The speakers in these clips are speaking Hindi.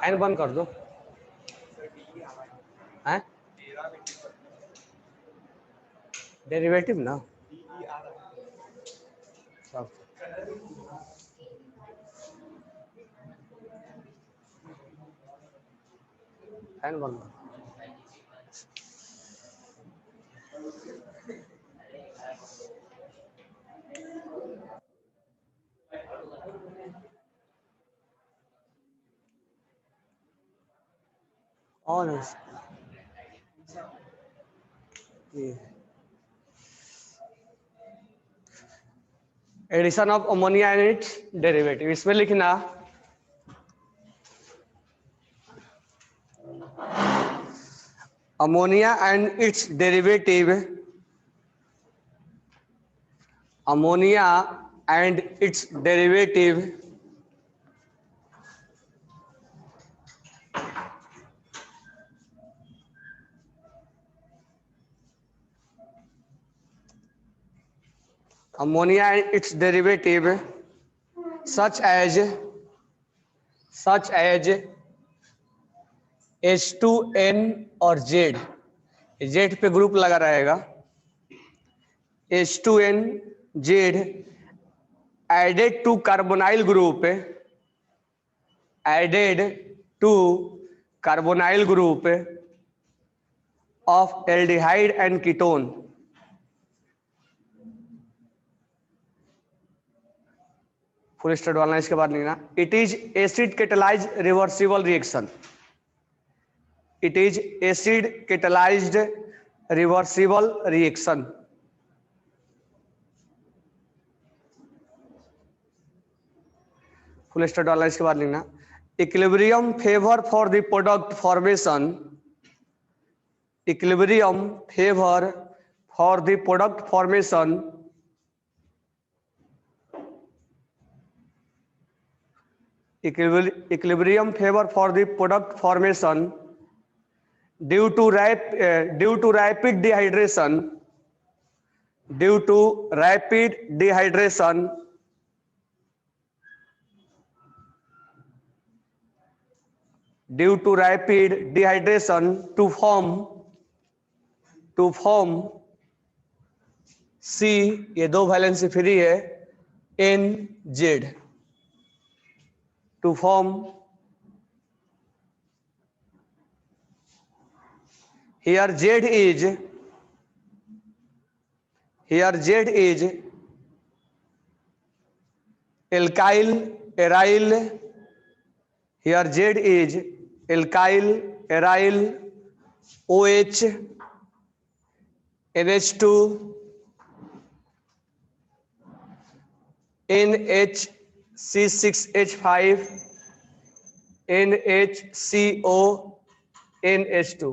एन बंद कर दो। हैं डेरिवेटिव ना सब फैन बंद कर। ऑन है ये addition of ammonia and its derivative, इसमें लिखना ammonia and its derivative, ammonia and its derivative ammonia and its derivative such as H2N और Z, Z पे ग्रुप लगा रहेगा, H2N Z added to carbonyl group, added to carbonyl group of aldehyde and ketone, full stop डालना, इसके बाद लिखना it is acid catalysed reversible reaction, it is acid catalysed reversible reaction, full stop डालना, इसके बाद लिखना equilibrium favour for the product formation, equilibrium favour for the product formation equilibrium favor for the product formation due to rapid dehydration, due to rapid dehydration to form C, ये दो वैलेंसी फ्री है, NZ to form here Z is alkyl aryl, here Z is alkyl aryl OH NH2 NHC6H5 NHCO NH2,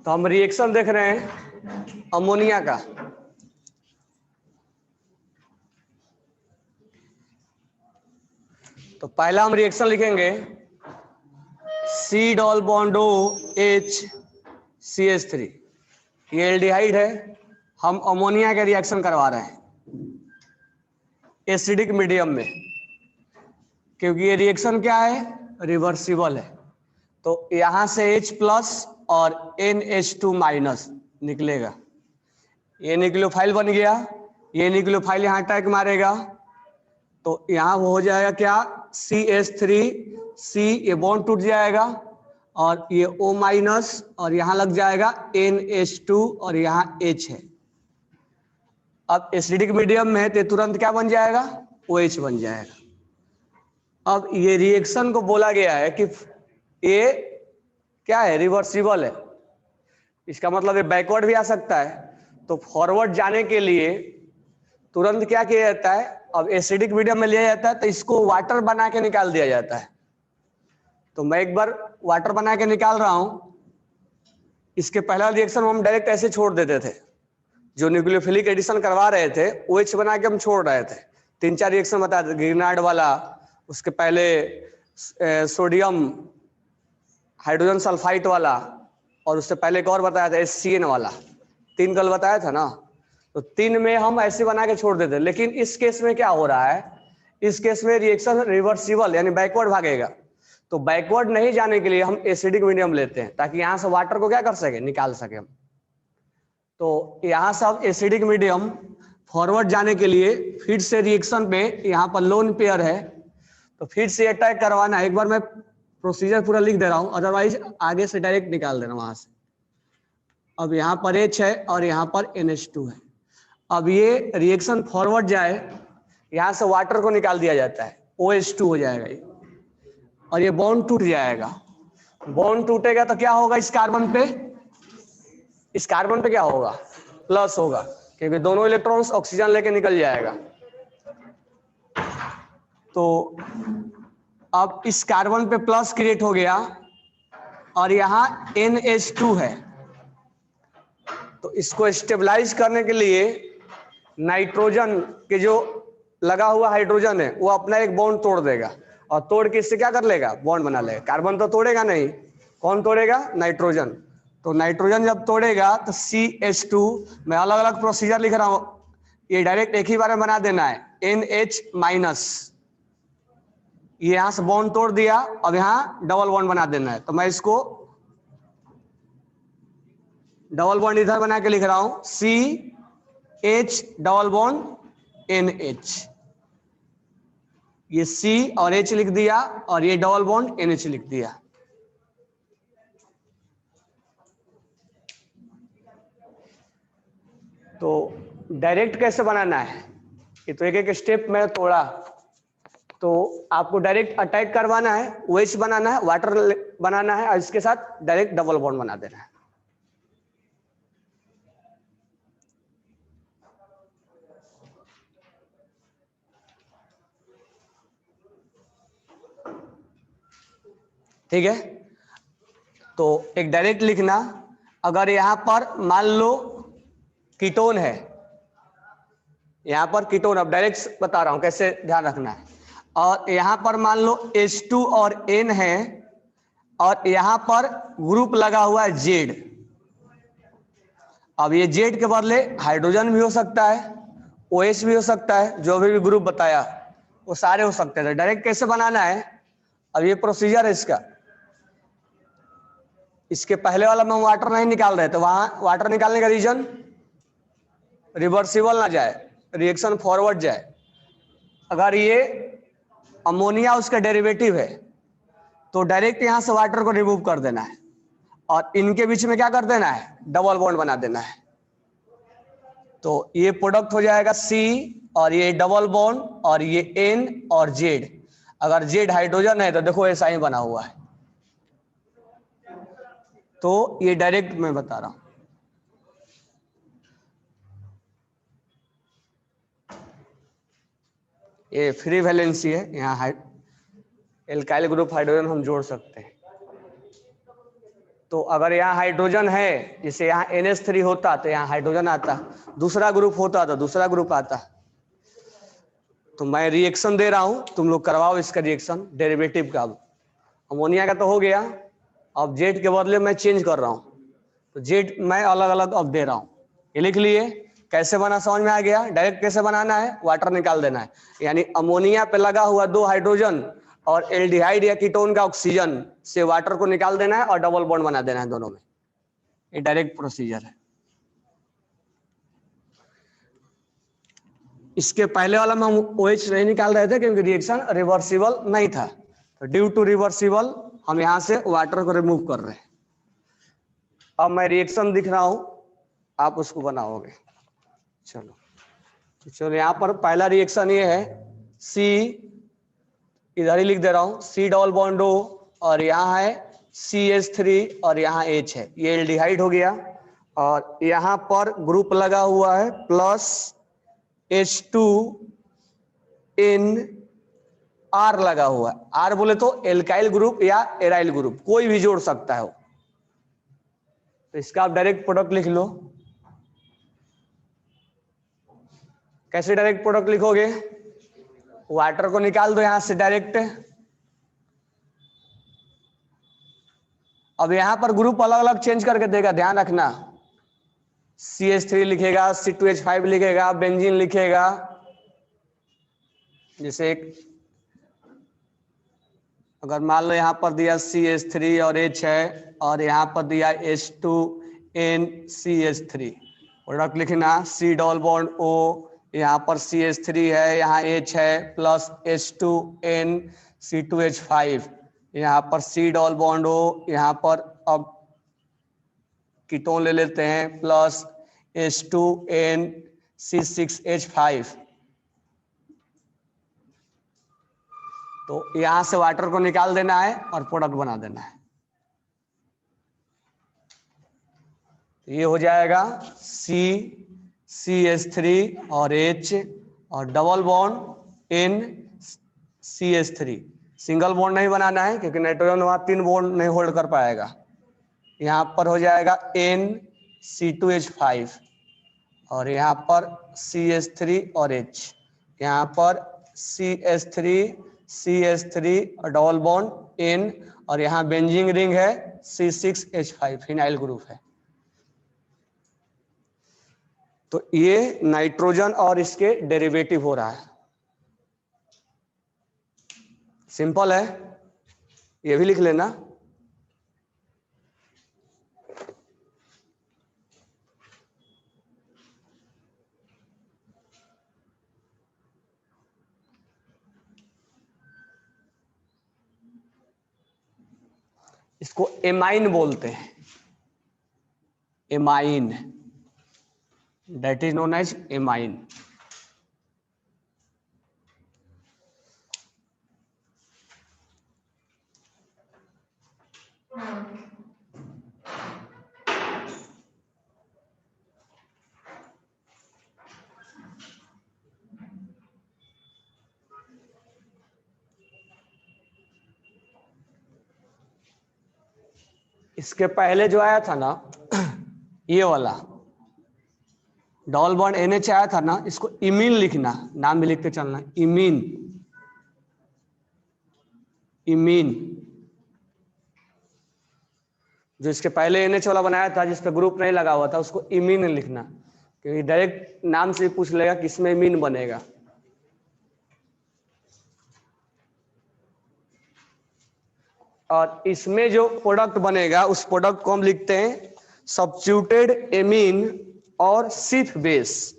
तो हम रिएक्शन देख रहे हैं अमोनिया का, तो पहला हम रिएक्शन लिखेंगे C double bond O H CH3, ये एल्डिहाइड है, हम अमोनिया का रिएक्शन करवा रहे हैं एसिडिक मीडियम में, क्योंकि ये रिएक्शन क्या है, रिवर्सिबल है, तो यहां से H प्लस और NH2 माइनस निकलेगा, ये न्यूक्लियोफाइल बन गया, ये न्यूक्लियोफाइल यहां अटैक मारेगा, तो यहां वो हो जाएगा क्या, CH3 C, ये बॉन्ड टूट जाएगा और ये O माइनस और यहां लग जाएगा NH2 और यहां H है। अब एसिडिक मीडियम में है तो तुरंत क्या बन जाएगा, OH बन जाएगा। अब ये रिएक्शन को बोला गया है कि ये क्या है, रिवर्सिबल है, इसका मतलब ये बैकवर्ड भी आ सकता है, तो फॉरवर्ड जाने के लिए तुरंत क्या किया जाता है, अब एसिडिक मीडियम में लिया जाता है तो इसको वाटर बना के निकाल दिया जाता है, तो मैं एक बार वाटर बना के निकाल रहा हूं, इसके पहला रिएक्शन हम डायरेक्ट ऐसे छोड़ देते थे, जो न्यूक्लियोफिलिक एडिशन करवा रहे थे OH बना के हम छोड़ रहे थे, 3-4 रिएक्शन बता थे, ग्रीनार्ड वाला, उसके पहले सोडियम हाइड्रोजन सल्फाइड वाला, और उससे पहले एक और बताया था HCN वाला, 3 कल बताया था ना। तो 3 में हम ऐसे बना के छोड़ देते, लेकिन इस केस में क्या हो रहा है, इस केस में रिएक्शन रिवर्सिबल यानी बैकवर्ड भागेगा। तो बैकवर्ड नहीं जाने के लिए हम एसिडिक मीडियम लेते हैं, ताकि यहां से वाटर को क्या कर सके, निकाल सके हम। तो यहां से अब एसिडिक मीडियम फॉरवर्ड जाने के लिए फिर से रिएक्शन पे, यहाँ पर लोन पेयर है तो फिर से अटैक करवाना है। एक बार मैं प्रोसीजर पूरा लिख दे रहा हूं, अदरवाइज आगे से डायरेक्ट निकाल देना वहां से। अब यहाँ पर H है और यहाँ पर NH2 है। अब ये रिएक्शन फॉरवर्ड जाए, यहां से वाटर को निकाल दिया जाता है, OH2 हो जाएगा ये, और ये बॉन्ड टूट जाएगा। बॉन्ड टूटेगा तो क्या होगा, इस कार्बन पे क्या होगा, प्लस होगा, क्योंकि दोनों इलेक्ट्रॉन्स ऑक्सीजन लेके निकल जाएगा। तो अब इस कार्बन पे प्लस क्रिएट हो गया और यहाँ NH2 है। तो इसको स्टेबलाइज करने के लिए नाइट्रोजन के जो लगा हुआ हाइड्रोजन है वो अपना एक बॉन्ड तोड़ देगा, और तोड़ के इससे क्या कर लेगा, बॉन्ड बना लेगा। कार्बन तो तोड़ेगा नहीं, कौन तोड़ेगा, नाइट्रोजन। तो नाइट्रोजन जब तोड़ेगा तो CH2, मैं अलग अलग प्रोसीजर लिख रहा हूं, ये डायरेक्ट एक ही बार में बना देना है, NH-, ये यहां से बॉन्ड तोड़ दिया, अब यहां डबल बॉन्ड बना देना है। तो मैं इसको डबल बॉन्ड इधर बना के लिख रहा हूं, CH डबल बॉन्ड NH, ये C और H लिख दिया, और ये डबल बॉन्ड NH लिख दिया। तो डायरेक्ट कैसे बनाना है, ये तो एक एक स्टेप में तोड़ा। तो आपको डायरेक्ट अटैक करवाना है, OH बनाना है, वाटर बनाना है, और इसके साथ डायरेक्ट डबल बॉन्ड बना देना है। ठीक है, तो एक डायरेक्ट लिखना, अगर यहां पर मान लो कीटोन है, यहां पर कीटोन, अब डायरेक्ट बता रहा हूं कैसे ध्यान रखना है, और यहां पर मान लो H2 और N है, और यहां पर ग्रुप लगा हुआ है Z। अब ये Z के बदले हाइड्रोजन भी हो सकता है, OH भी हो सकता है, जो भी ग्रुप बताया वो सारे हो सकते हैं। डायरेक्ट कैसे बनाना है, अब ये प्रोसीजर है इसका। इसके पहले वाला में हम वाटर नहीं निकाल रहे, तो वहां वाटर निकालने का रीजन रिवर्सिबल ना जाए, रिएक्शन फॉरवर्ड जाए। अगर ये अमोनिया उसका डेरिवेटिव है तो डायरेक्ट यहां से वाटर को रिमूव कर देना है, और इनके बीच में क्या कर देना है, डबल बॉन्ड बना देना है। तो ये प्रोडक्ट हो जाएगा C, और ये डबल बॉन्ड, और ये N और Z। अगर Z हाइड्रोजन है तो देखो ऐसा ही बना हुआ है। तो ये डायरेक्ट मैं बता रहा हूं। ये फ्री वैलेंसी है, यहाँ एल्काइल ग्रुप हाइड्रोजन हम जोड़ सकते हैं। तो अगर यहाँ हाइड्रोजन है, जैसे यहाँ NH3 होता तो यहाँ हाइड्रोजन आता, दूसरा ग्रुप होता तो दूसरा ग्रुप आता। तो मैं रिएक्शन दे रहा हूं, तुम लोग करवाओ इसका रिएक्शन डेरिवेटिव का। अमोनिया का तो हो गया, अब Z के बदले मैं चेंज कर रहा हूं, तो Z मैं अलग अलग अब दे रहा हूं। ये लिख लिए, कैसे बना समझ में आ गया। डायरेक्ट कैसे बनाना है, वाटर निकाल देना है, यानी अमोनिया पे लगा हुआ 2 हाइड्रोजन और एल्डिहाइड या कीटोन का ऑक्सीजन से वाटर को निकाल देना है और डबल बॉन्ड बना देना है दोनों में। ये डायरेक्ट प्रोसीजर है। इसके पहले वाला में हम OH नहीं निकाल रहे थे क्योंकि रिएक्शन रिवर्सिबल नहीं था, तो ड्यू टू रिवर्सिबल हम यहां से वाटर को रिमूव कर रहे हैं। अब मैं रिएक्शन दिख रहा हूं, आप उसको बनाओगे। चलो यहां पर पहला रिएक्शन ये है, C इधर ही लिख दे रहा हूं, C डबल बॉन्ड O, और यहाँ है CH3 और यहाँ H है, ये एल्डिहाइड हो गया। और यहाँ पर ग्रुप लगा हुआ है प्लस H2 N R लगा हुआ है। R बोले तो एल्काइल ग्रुप या एराइल ग्रुप कोई भी जोड़ सकता है वो। तो इसका आप डायरेक्ट प्रोडक्ट लिख लो। कैसे डायरेक्ट प्रोडक्ट लिखोगे, वाटर को निकाल दो यहां से डायरेक्ट, अब यहां पर ग्रुप अलग अलग चेंज करके देगा, ध्यान रखना। CH3 लिखेगा, C2H5 लिखेगा, बेंजीन लिखेगा। जैसे अगर मान लो यहाँ पर दिया CH3 और H है, और यहाँ पर दिया H2NCH3, प्रोडक्ट लिखना C डबल बॉन्ड O, यहाँ पर CH3 है, यहाँ H है, प्लस H2NC2H5, यहाँ पर C डबल बॉन्ड O, यहाँ पर अब कीटोन ले लेते हैं, प्लस H2NC6H5। तो यहां से वाटर को निकाल देना है और प्रोडक्ट बना देना है। ये हो जाएगा CH3 और H और double bond NCH3। Single bond नहीं बनाना है क्योंकि नाइट्रोजन वहां 3 बॉन्ड नहीं होल्ड कर पाएगा। यहाँ पर हो जाएगा NC2H5 और यहाँ पर CH3 और H, यहाँ पर CH3 और डबल बॉन्ड N, और यहाँ बेंजीन रिंग है C6H5, फिनाइल ग्रुप है। तो ये नाइट्रोजन और इसके डेरिवेटिव हो रहा है। सिंपल है, ये भी लिख लेना। इसको एमाइन बोलते हैं, amine, that is known as amine. इसके पहले जो आया था ना ये वाला डबल बॉन्ड NH आया था ना, इसको इमीन लिखना, नाम भी लिखते चलना, इमीन, इमीन। जो इसके पहले NH वाला बनाया था जिस पे ग्रुप नहीं लगा हुआ था, उसको इमीन लिखना, क्योंकि डायरेक्ट नाम से पूछ लेगा किसमें इमीन बनेगा। और इसमें जो प्रोडक्ट बनेगा उस प्रोडक्ट को हम लिखते हैं सब्स्टिट्यूटेड एमीन और सिर्फ बेस।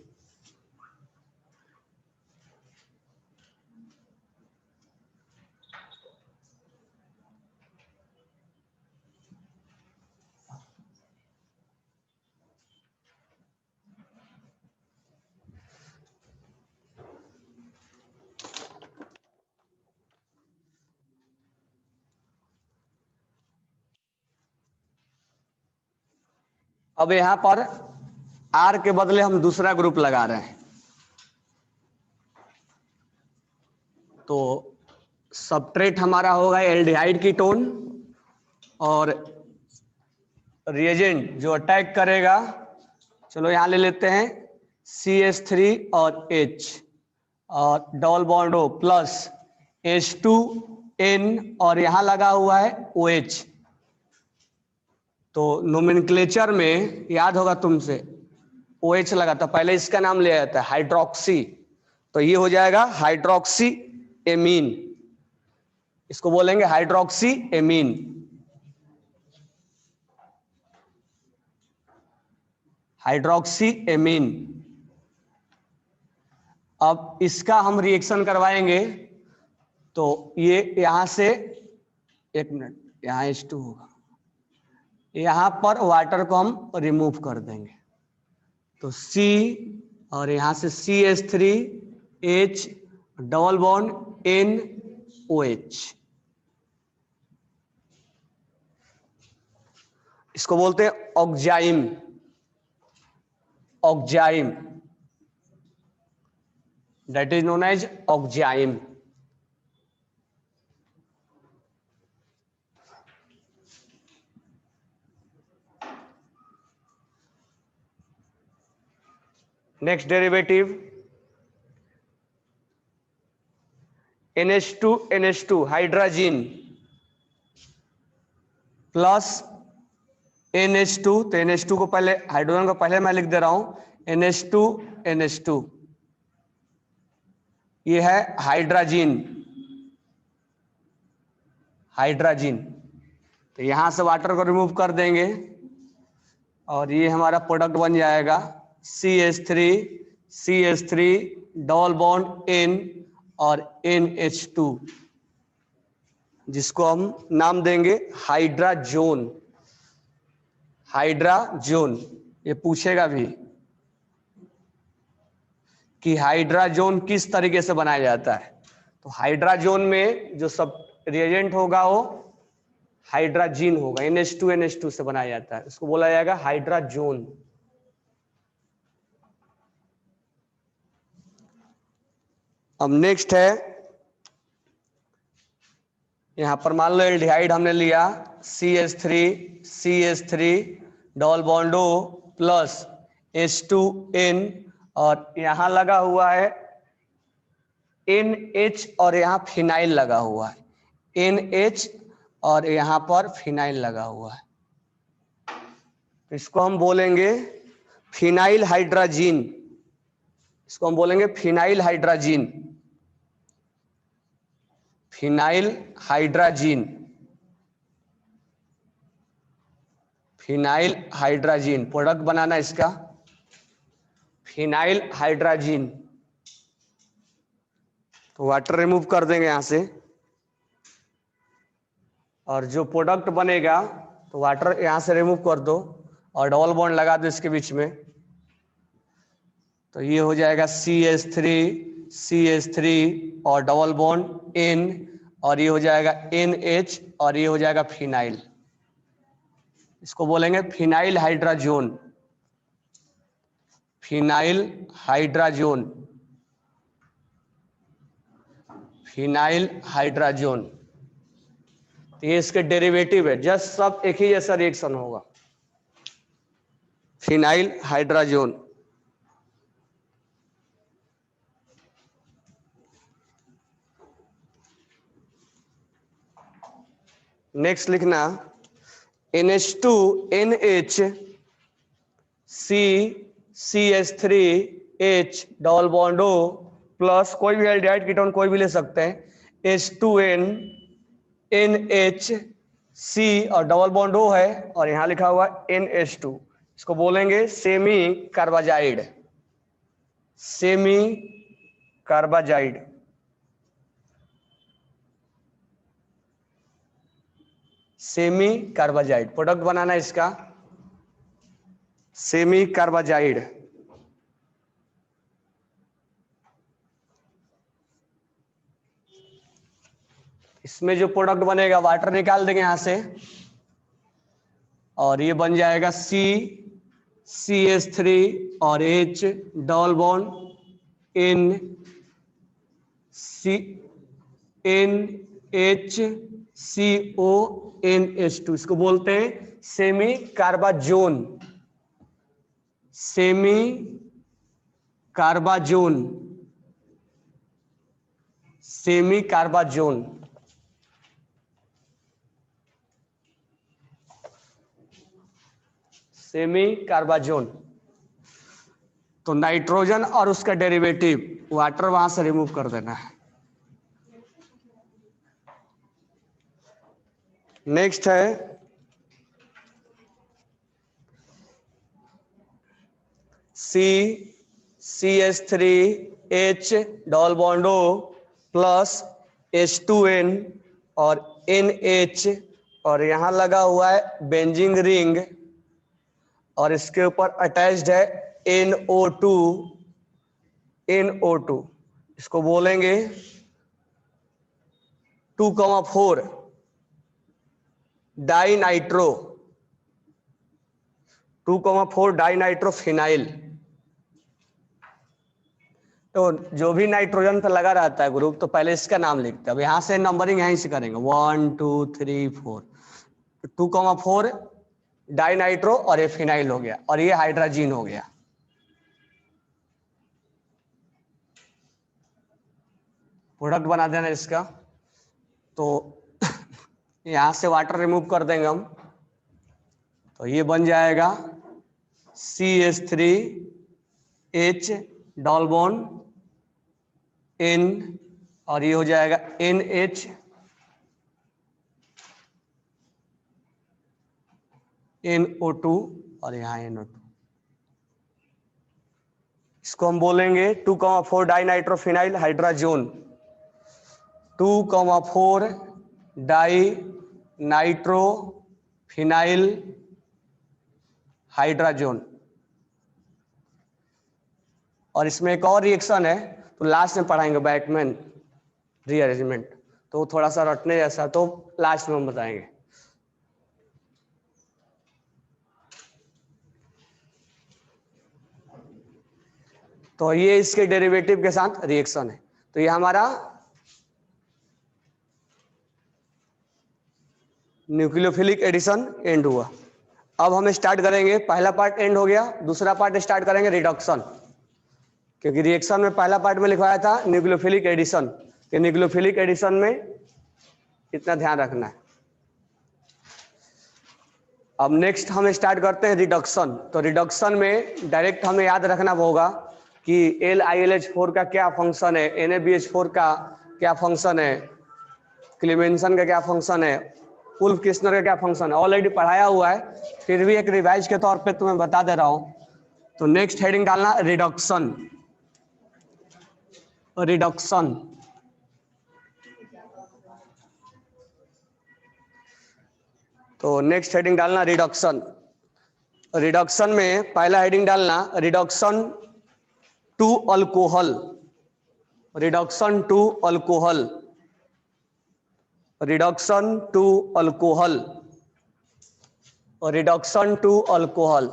अब यहां पर R के बदले हम दूसरा ग्रुप लगा रहे हैं, तो सबट्रेट हमारा होगा एल्डिहाइड कीटोन, और रिएजेंट जो अटैक करेगा, चलो यहां ले लेते हैं CH3 और H और double bond O plus H2N, और यहां लगा हुआ है OH। तो नोमेनक्लेचर में याद होगा तुमसे, OH लगा था, पहले इसका नाम लिया जाता है हाइड्रोक्सी, तो ये हो जाएगा हाइड्रोक्सी एमीन, इसको बोलेंगे हाइड्रोक्सी एमीन। Hydroxy amine. अब इसका हम रिएक्शन करवाएंगे, तो ये यहां से, एक मिनट, यहां H2 होगा, यहां पर वाटर को हम रिमूव कर देंगे, तो C और यहां से CH3 H double bond NOH, इसको बोलते हैं oxime, oxime, that is known as oxime. Next derivative NH2 NH2 hydrogen, plus NH2, तो NH2 को पहले, हाइड्रोजन को पहले मैं लिख दे रहा हूं NH2 NH2, ये है हाइड्राजीन, हाइड्राजीन। तो यहां से वाटर को रिमूव कर देंगे और ये हमारा प्रोडक्ट बन जाएगा CH3 डबल बॉन्ड N और NH2, जिसको हम नाम देंगे हाइड्राजोन, हाइड्राजोन। ये पूछेगा भी कि हाइड्राजोन किस तरीके से बनाया जाता है, तो हाइड्राजोन में जो सब रिएजेंट होगा वो हाइड्राजीन होगा, NH2 से बनाया जाता है, उसको बोला जाएगा हाइड्राजोन। अब नेक्स्ट है, यहां पर मान लो एल्डिहाइड हमने लिया CH3 double bond O plus H2N, और यहां लगा हुआ है NH और यहां फिनाइल लगा हुआ है, NH और यहां पर फिनाइल लगा हुआ है, तो इसको हम बोलेंगे फिनाइल हाइड्राजीन, इसको हम बोलेंगे phenyl hydrazine, phenyl hydrazine, phenyl hydrazine. Product बनाना इसका फिनाइल हाइड्राजीन। तो वाटर रिमूव कर देंगे यहां से, और जो प्रोडक्ट बनेगा तो वाटर यहां से रिमूव कर दो और डबल बॉन्ड लगा दो इसके बीच में, तो ये हो जाएगा CH3 और डबल बॉन्ड N, और ये हो जाएगा NH और ये हो जाएगा फिनाइल, इसको बोलेंगे phenyl hydrazone, phenyl hydrazone, phenyl hydrazone. ये इसके डेरिवेटिव है, जस्ट सब एक ही जैसा रिएक्शन होगा, फिनाइल हाइड्राजोन। नेक्स्ट लिखना NH2NH CH3H double bond O plus कोई भी एल्डिहाइड कीटोन कोई भी ले सकते हैं, H2N NH C और डबल बॉन्ड O है और यहां लिखा हुआ NH2, इसको बोलेंगे semicarbazide, semicarbazide. Semicarbazide product बनाना इसका सेमी कार्बाजाइड। इसमें जो प्रोडक्ट बनेगा वाटर निकाल देंगे यहां से और ये बन जाएगा CH3 और H डबल बॉन्ड NHCONH2, इसको बोलते हैं सेमी कार्बाजोन, सेमी कार्बाजोन, सेमी कार्बाजोन। सेमी कार्बाजोन। तो नाइट्रोजन और उसका डेरिवेटिव वाटर वहां से रिमूव कर देना है। नेक्स्ट है CH3H double bond O plus H2N और NH और यहां लगा हुआ है बेंजिंग रिंग और इसके ऊपर अटैच्ड है NO2, इसको बोलेंगे 2,4 डाइनाइट्रो, 2,4 डाइनाइट्रोफिनाइल। तो जो भी नाइट्रोजन पे लगा रहता है ग्रुप तो पहले इसका नाम लिखते हैं। अब यहां से नंबरिंग यहीं से करेंगे 1 2 3 4, 2,4 डाइनाइट्रो और ये फिनाइल हो गया और ये हाइड्राजीन हो गया। प्रोडक्ट बना देना इसका। तो यहां से वाटर रिमूव कर देंगे हम तो ये बन जाएगा CH3H डबल बॉन्ड N, और ये हो जाएगा NH NO2 और यहाँ NO2। इसको हम बोलेंगे 2,4 dinitrophenyl hydrazone, 2,4 di nitrophenyl hydrazone. और इसमें एक और रिएक्शन है, तो लास्ट में पढ़ाएंगे, बैकमैन रीअरेंजमेंट, तो थोड़ा सा रटने जैसा, तो लास्ट में हम बताएंगे। तो ये इसके डेरिवेटिव के साथ रिएक्शन है। तो ये हमारा न्यूक्लियोफिलिक एडिशन एंड हुआ। अब हम स्टार्ट करेंगे, पहला पार्ट एंड हो गया, दूसरा पार्ट स्टार्ट करेंगे रिडक्शन, क्योंकि रिएक्शन में पहला पार्ट में लिखवाया था न्यूक्लियोफिलिक एडिशन, कि न्यूक्लियोफिलिक एडिशन में इतना ध्यान रखना है। अब नेक्स्ट हम स्टार्ट करते हैं रिडक्शन। तो रिडक्शन में डायरेक्ट हमें याद रखना होगा कि LiLH4 का क्या फंक्शन है, NaBH4 का क्या फंक्शन है, क्लीमेंसन का क्या फंक्शन है, उल्फ किस्नर का क्या फंक्शन है, ऑलरेडी पढ़ाया हुआ है, फिर भी एक रिवाइज के तौर पे तुम्हें बता दे रहा हूं। तो नेक्स्ट हेडिंग डालना रिडक्शन, रिडक्शन। तो नेक्स्ट हेडिंग डालना रिडक्शन। रिडक्शन में पहला हेडिंग डालना reduction to alcohol, reduction to alcohol, reduction to alcohol, reduction to alcohol,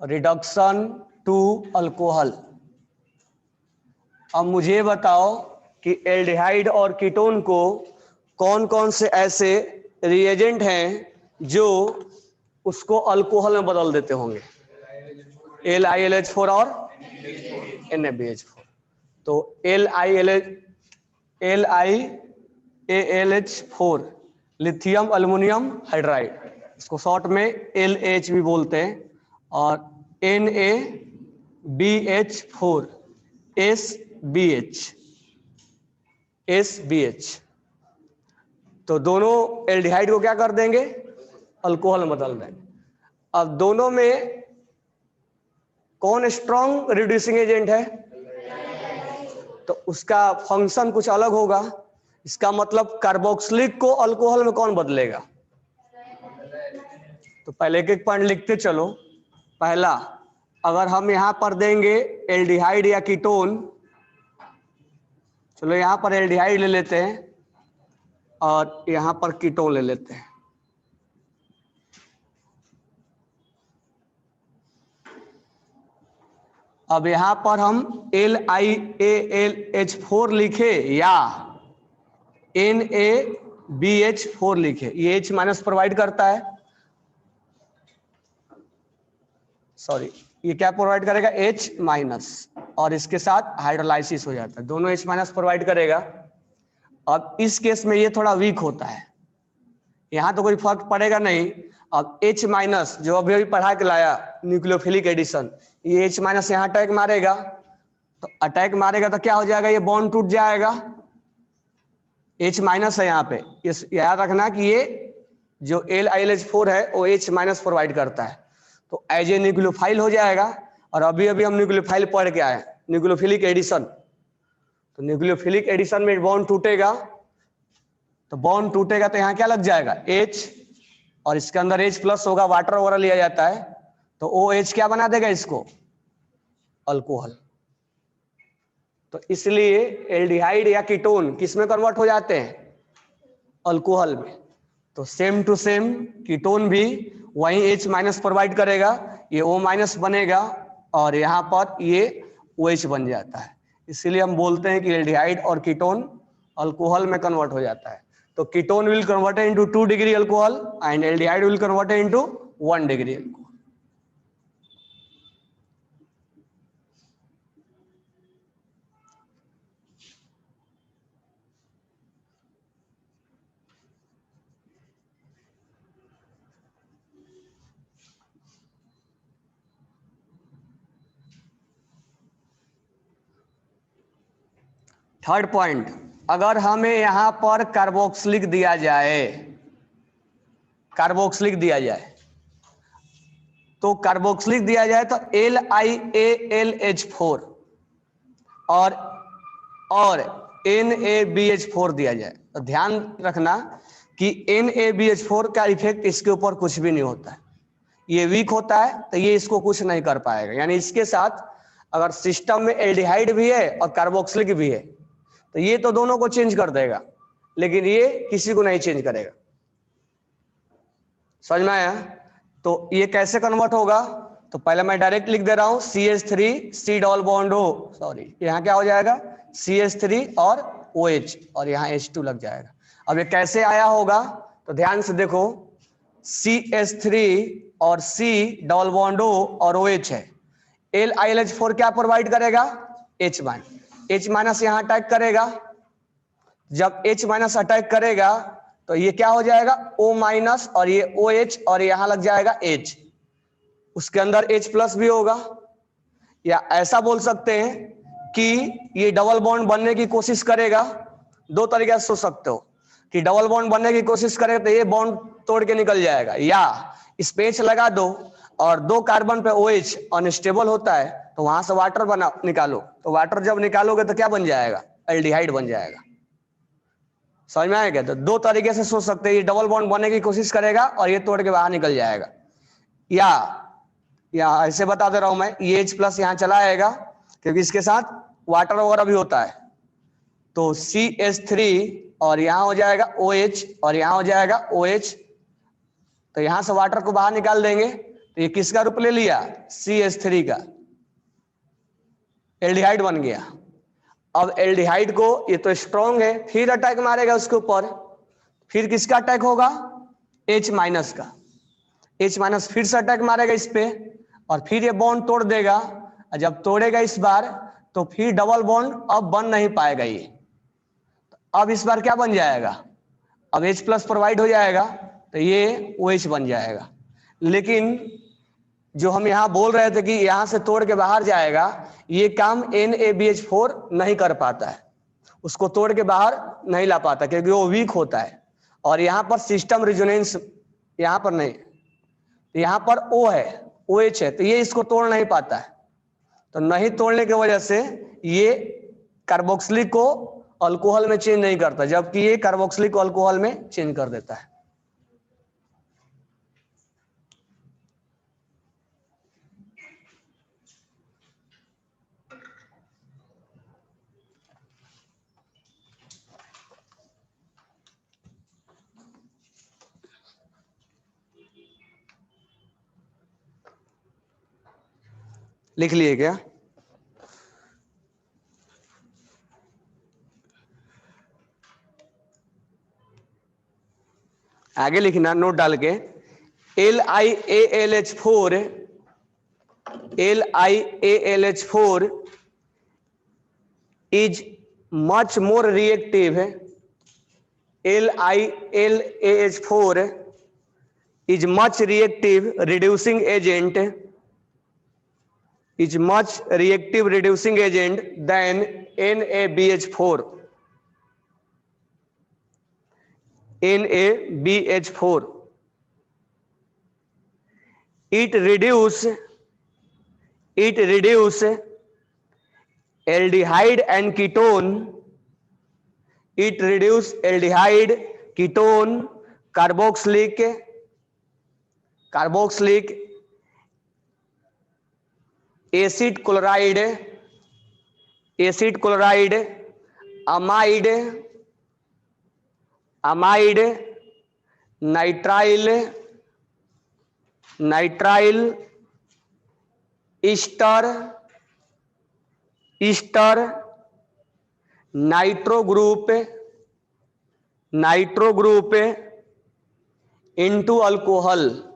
reduction to alcohol. अब मुझे बताओ कि एल्डिहाइड और कीटोन को कौन कौन से ऐसे रिएजेंट हैं जो उसको अल्कोहल में बदल देते होंगे, LiLH4 और NaBH4। तो LiALH4 लिथियम अल्युमिनियम हाइड्राइड, इसको शॉर्ट में LH भी बोलते हैं, और NaBH4 SBH। तो दोनों एल्डिहाइड को क्या कर देंगे, अल्कोहल में बदल देंगे। अब दोनों में कौन स्ट्रॉन्ग रिड्यूसिंग एजेंट है, तो उसका फंक्शन कुछ अलग होगा। इसका मतलब कार्बोक्सिलिक को अल्कोहल में कौन बदलेगा, तो पहले एक एक पॉइंट लिखते चलो। पहला, अगर हम यहां पर देंगे एल्डिहाइड या कीटोन, चलो यहां पर एल्डिहाइड ले लेते हैं और यहां पर कीटोन ले लेते हैं। अब यहां पर हम LiALH4 लिखे या NaBH4 लिखे, ये H माइनस प्रोवाइड करता है, सॉरी ये क्या प्रोवाइड करेगा, H माइनस, और इसके साथ हाइड्रोलाइसिस हो जाता है, दोनों H माइनस प्रोवाइड करेगा। अब इस केस में ये थोड़ा वीक होता है, यहां तो कोई फर्क पड़ेगा नहीं। अब H माइनस जो अभी अभी पढ़ा के लाया न्यूक्लियोफिलिक एडिशन, ये H माइनस यहां अटैक मारेगा, तो अटैक मारेगा तो क्या हो जाएगा, ये बॉन्ड टूट जाएगा, H माइनस है यहाँ पे। इस याद रखना कि ये जो LiLH4 है वो H माइनस प्रोवाइड करता है, तो एज ए न्यूक्लियोफाइल हो जाएगा। और अभी अभी हम न्यूक्लियोफाइल पढ़ के आए, न्यूक्लियोफिलिक एडिशन, तो न्यूक्लियोफिलिक एडिशन में बॉन्ड टूटेगा, तो बॉन्ड टूटेगा तो यहाँ क्या लग जाएगा, H, और इसके अंदर H प्लस होगा, वाटर वगैरह लिया जाता है, तो OH क्या बना देगा इसको, अल्कोहल। तो इसलिए एल्डिहाइड या कीटोन किस में कन्वर्ट हो जाते हैं, अल्कोहल में। तो सेम टू सेम कीटोन भी वही H माइनस प्रोवाइड करेगा, ये O माइनस बनेगा, और यहाँ पर ये OH बन जाता है। इसीलिए हम बोलते हैं कि एल्डिहाइड और कीटोन अल्कोहल में कन्वर्ट हो जाता है। तो ketone will convert into 2 degree alcohol and aldehyde will convert into 1 degree alcohol. Third point, अगर हमें यहां पर कार्बोक्सिलिक दिया जाए, कार्बोक्सिलिक दिया जाए तो कार्बोक्सिलिक दिया जाए तो LiAlH4 और NaBH4 दिया जाए, तो ध्यान रखना कि NaBH4 का इफेक्ट इसके ऊपर कुछ भी नहीं होता है, ये वीक होता है तो ये इसको कुछ नहीं कर पाएगा। यानी इसके साथ अगर सिस्टम में एल्डिहाइड भी है और कार्बोक्सिलिक भी है तो ये तो दोनों को चेंज कर देगा, लेकिन ये किसी को नहीं चेंज करेगा। समझ में आया? तो ये कैसे कन्वर्ट होगा, तो पहले मैं डायरेक्ट लिख दे रहा हूं CH3 C डबल बॉन्ड हो, सॉरी यहाँ क्या हो जाएगा CH3 और OH और यहाँ H2 लग जाएगा। अब ये कैसे आया होगा तो ध्यान से देखो, CH3 और C डबल बॉन्ड हो और OH है, LiLH4 क्या प्रोवाइड करेगा H माइनस यहाँ अटैक करेगा, जब H माइनस अटैक करेगा तो ये क्या हो जाएगा O माइनस और ये OH और यहां लग जाएगा H, उसके अंदर H प्लस भी होगा। या ऐसा बोल सकते हैं कि ये डबल बॉन्ड बनने की कोशिश करेगा, दो तरीके से सोच सकते हो कि डबल बॉन्ड बनने की कोशिश करेगा तो ये बॉन्ड तोड़ के निकल जाएगा, या इस पे H लगा दो और दो कार्बन पे OH अनस्टेबल होता है तो वहां से वाटर बना निकालो, तो वाटर जब निकालोगे तो क्या बन जाएगा एल्डिहाइड बन जाएगा। समझ में आएगा? तो दो तरीके से सोच सकते हैं, ये डबल बॉन्ड बनने की कोशिश करेगा और ये तोड़ के बाहर निकल जाएगा, या ऐसे बता दे रहा हूं मैं, ये H प्लस यहाँ चला आएगा क्योंकि इसके साथ वाटर वगैरह भी होता है, तो CH3 और यहां हो जाएगा OH और यहां हो जाएगा OH, तो यहां से वाटर को बाहर निकाल देंगे तो ये किसका रूप ले लिया CH3 का, एल्डिहाइड बन गया। अब एल्डिहाइड को ये तो स्ट्रॉन्ग है, फिर अटैक मारेगा उसके ऊपर, फिर किसका अटैक होगा H माइनस का, H माइनस फिर से अटैक मारेगा इस पे और फिर ये बॉन्ड तोड़ देगा, और जब तोड़ेगा इस बार तो फिर डबल बॉन्ड अब बन नहीं पाएगा ये, तो अब इस बार क्या बन जाएगा, अब H प्लस प्रोवाइड हो जाएगा तो ये OH बन जाएगा। लेकिन जो हम यहाँ बोल रहे थे कि यहां से तोड़ के बाहर जाएगा, ये काम NaBH4 नहीं कर पाता है, उसको तोड़ के बाहर नहीं ला पाता क्योंकि वो वीक होता है, और यहाँ पर सिस्टम रिजोनेंस यहाँ पर नहीं, यहाँ पर O है OH है, तो ये इसको तोड़ नहीं पाता है, तो नहीं तोड़ने की वजह से ये कार्बोक्सिलिक को अल्कोहल में चेंज नहीं करता, जबकि ये कार्बोक्सिलिक को अल्कोहल में चेंज कर देता है। लिख लिए क्या? आगे लिखना नोट डाल के, LiAlH4 is much more reactive, LiLAH4 is much reactive reducing agent, is much reactive reducing agent than NaBH4. NaBH4 it reduce aldehyde and ketone, it reduce aldehyde ketone carboxylic acid chloride amide nitrile ester nitro group into alcohol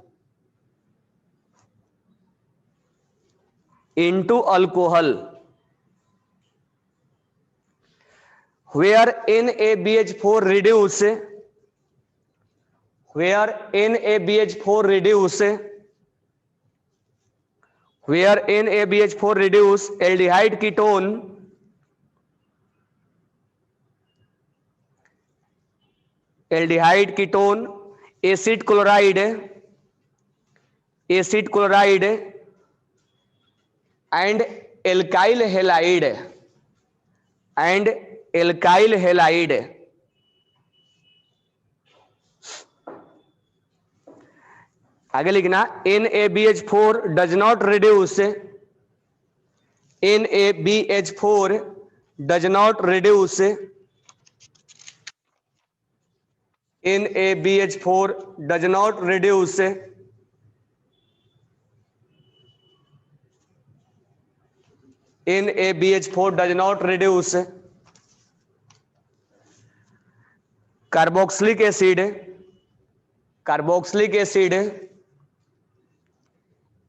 where NaBH4 reduce aldehyde ketone aldehyde ketone, acid chloride and alkyl halide आगे लिखना NaBH4 does not reduce NaBH4 does not reduce NaBH4 does not reduce NaBH4 does not reduce carboxylic acid,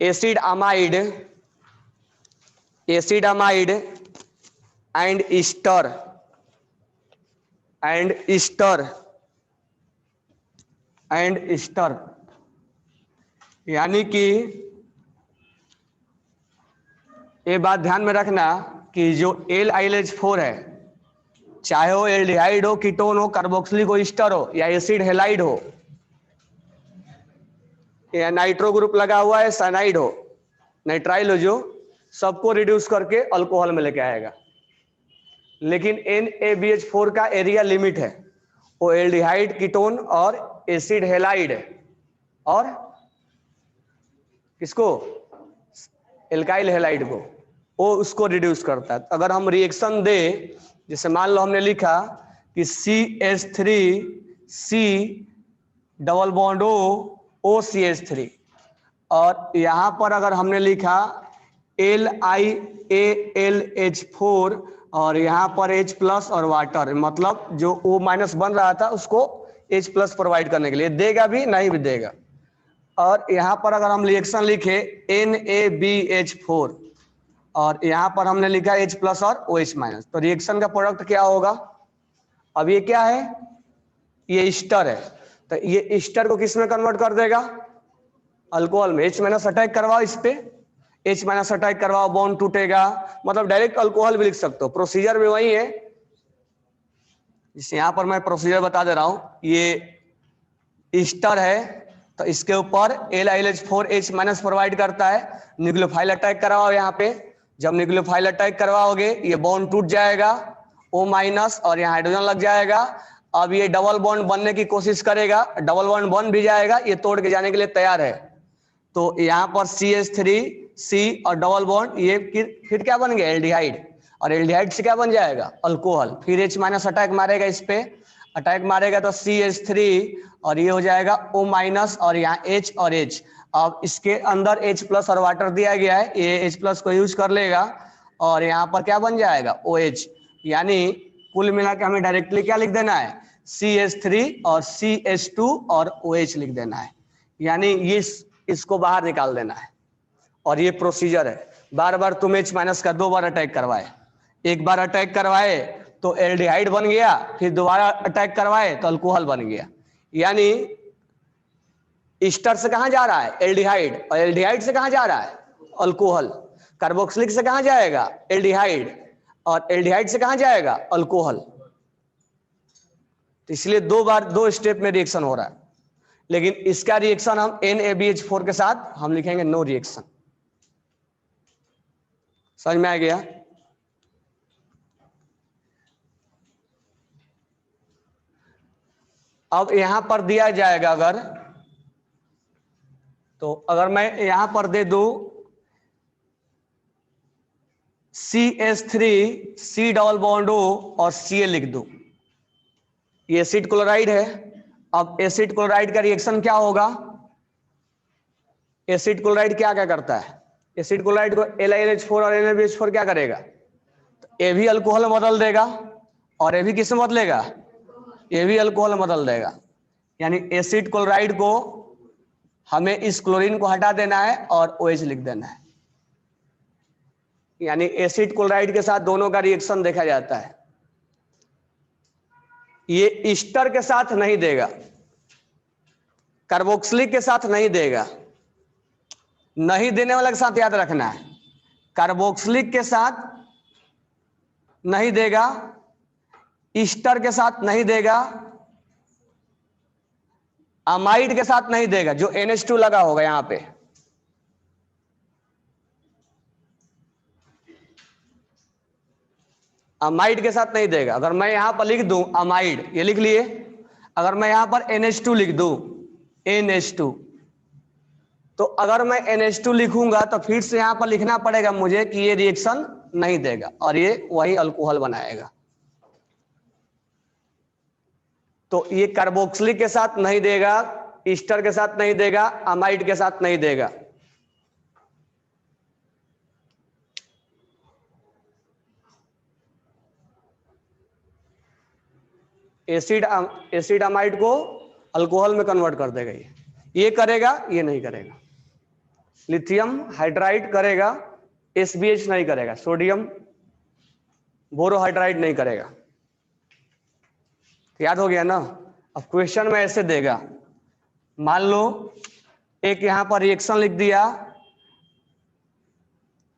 acid amide and ester यानी कि ये बात ध्यान में रखना कि जो LiLH4 है, चाहे वो एल्डिहाइड हो, कीटोन हो, कार्बोक्सिलिक हो, ईस्टर हो या एसिड हैलाइड हो या नाइट्रो ग्रुप लगा हुआ है, साइनाइड हो, नाइट्राइल हो, जो सबको रिड्यूस करके अल्कोहल में लेके आएगा। लेकिन NaBH4 का एरिया लिमिट है, वो एल्डिहाइड, कीटोन और एसिड हैलाइड और किसको, एल्काइल हैलाइड को, वो उसको रिड्यूस करता है। अगर हम रिएक्शन दे, जैसे मान लो हमने लिखा कि CH3C डबल बॉन्ड OCH3 और यहां पर अगर हमने लिखा LiAlH4 और यहां पर H प्लस और वाटर, मतलब जो O माइनस बन रहा था उसको H प्लस प्रोवाइड करने के लिए देगा भी, नहीं भी देगा। और यहां पर अगर हम रिएक्शन लिखे NaBH4 और यहां पर हमने लिखा H प्लस और OH माइनस, तो रिएक्शन का प्रोडक्ट क्या होगा? अब ये क्या है, ये ईस्टर है, तो ये ईस्टर को किस में कन्वर्ट कर देगा? अल्कोहल में। H माइनस अटैक करवाओ इस पे, H माइनस अटैक करवाओ, बॉन्ड टूटेगा, मतलब डायरेक्ट अल्कोहल भी लिख सकते हो। प्रोसीजर भी वही है, जिसे यहां पर मैं प्रोसीजर बता दे रहा हूं। ये ईस्टर है तो इसके ऊपर LiLH4 H माइनस प्रोवाइड करता है, न्यूक्लियोफाइल अटैक करवाओ यहाँ पे। जब न्यूक्लियोफाइल अटैक करवाओगे ये बॉन्ड टूट जाएगा, O माइनस और यहाँ हाइड्रोजन लग जाएगा। अब ये डबल बॉन्ड बनने की कोशिश करेगा, डबल बॉन्ड बन भी जाएगा, ये तोड़ के जाने के लिए तैयार है। तो यहाँ पर CH3C और डबल बॉन्ड, ये फिर क्या बन गया? एल्डिहाइड, और एल्डिहाइड से क्या बन जाएगा? अल्कोहल। फिर H माइनस अटैक मारेगा, इस पे अटैक मारेगा तो CH3 और ये हो जाएगा O माइनस और यहाँ H और H। अब इसके अंदर H प्लस और वाटर दिया गया है, ये H प्लस को यूज कर लेगा और यहाँ पर क्या बन जाएगा? OH। यानी कुल मिला के हमें डायरेक्टली क्या लिख देना है? CH3 और CH2 और OH लिख देना है, यानी ये इसको बाहर निकाल देना है। और ये प्रोसीजर है, बार बार तुम H माइनस का 2 बार अटैक करवाए, एक बार अटैक करवाए तो एल्डिहाइड बन गया, फिर दोबारा अटैक करवाए तो अल्कोहल बन गया। यानी ईस्टर से कहां जा रहा है? एल्डिहाइड, और एल्डिहाइड से कहां जा रहा है? अल्कोहल। कार्बोक्सिलिक से कहां जाएगा? एल्डिहाइड, और एल्डिहाइड से कहां जाएगा? अल्कोहल। तो इसलिए 2 बार 2 स्टेप में रिएक्शन हो रहा है। लेकिन इसका रिएक्शन हम NaBH4 के साथ हम लिखेंगे नो रिएक्शन। समझ में आ गया? अब यहां पर दिया जाएगा अगर, तो अगर मैं यहां पर दे दूं CH3C डबल बॉन्ड O और Cl लिख दूं, ये एसिड क्लोराइड है। अब एसिड क्लोराइड का रिएक्शन क्या होगा? एसिड क्लोराइड क्या क्या करता है? एसिड क्लोराइड को LiLH4 और NaBH4 क्या करेगा? तो ये भी अल्कोहल बदल देगा और ये भी किस में बदलेगा? ये भी अल्कोहल बदल देगा। यानी एसिड क्लोराइड को हमें इस क्लोरीन को हटा देना है और OH लिख देना है। यानी एसिड क्लोराइड के साथ दोनों का रिएक्शन देखा जाता है। ये ईस्टर के साथ नहीं देगा, कार्बोक्सिलिक के साथ नहीं देगा, नहीं देने वाले के साथ याद रखना है। कार्बोक्सिलिक के साथ नहीं देगा, ईस्टर के साथ नहीं देगा, अमाइड के साथ नहीं देगा, जो NH2 लगा होगा यहां पे, अमाइड के साथ नहीं देगा। अगर मैं यहां पर लिख दूं अमाइड, ये लिख लिए, अगर मैं यहां पर NH2 लिख दूं, NH2, तो अगर मैं NH2 लिखूंगा तो फिर से यहां पर लिखना पड़ेगा मुझे कि ये रिएक्शन नहीं देगा और ये वही अल्कोहल बनाएगा। तो ये कार्बोक्सिलिक के साथ नहीं देगा, ईस्टर के साथ नहीं देगा, अमाइड के साथ नहीं देगा। एसिड अमाइड को अल्कोहल में कन्वर्ट कर देगा, ये करेगा, ये नहीं करेगा। लिथियम हाइड्राइड करेगा, SBH नहीं करेगा, सोडियम बोरोहाइड्राइड नहीं करेगा। याद हो गया ना। अब क्वेश्चन में ऐसे देगा, मान लो एक यहां पर रिएक्शन लिख दिया,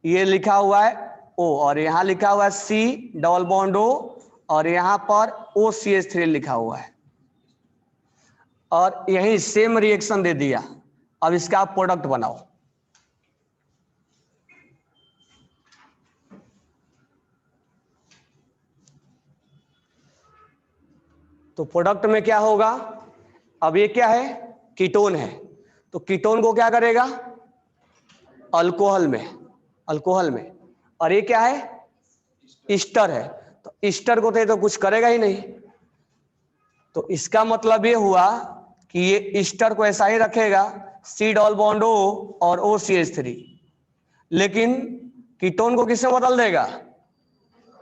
ये लिखा हुआ है O और यहां लिखा हुआ है C डबल बॉन्ड O और यहां पर OCH3 लिखा हुआ है और यही सेम रिएक्शन दे दिया। अब इसका आप प्रोडक्ट बनाओ। तो प्रोडक्ट में क्या होगा, अब ये क्या है, कीटोन है, तो कीटोन को क्या करेगा, अल्कोहल में, अल्कोहल में, और ये क्या है, ईस्टर है, तो ईस्टर को तो कुछ करेगा ही नहीं। तो इसका मतलब ये हुआ कि ये ईस्टर को ऐसा ही रखेगा, C डबल बॉन्ड O और OCH3, लेकिन कीटोन को किससे बदल देगा,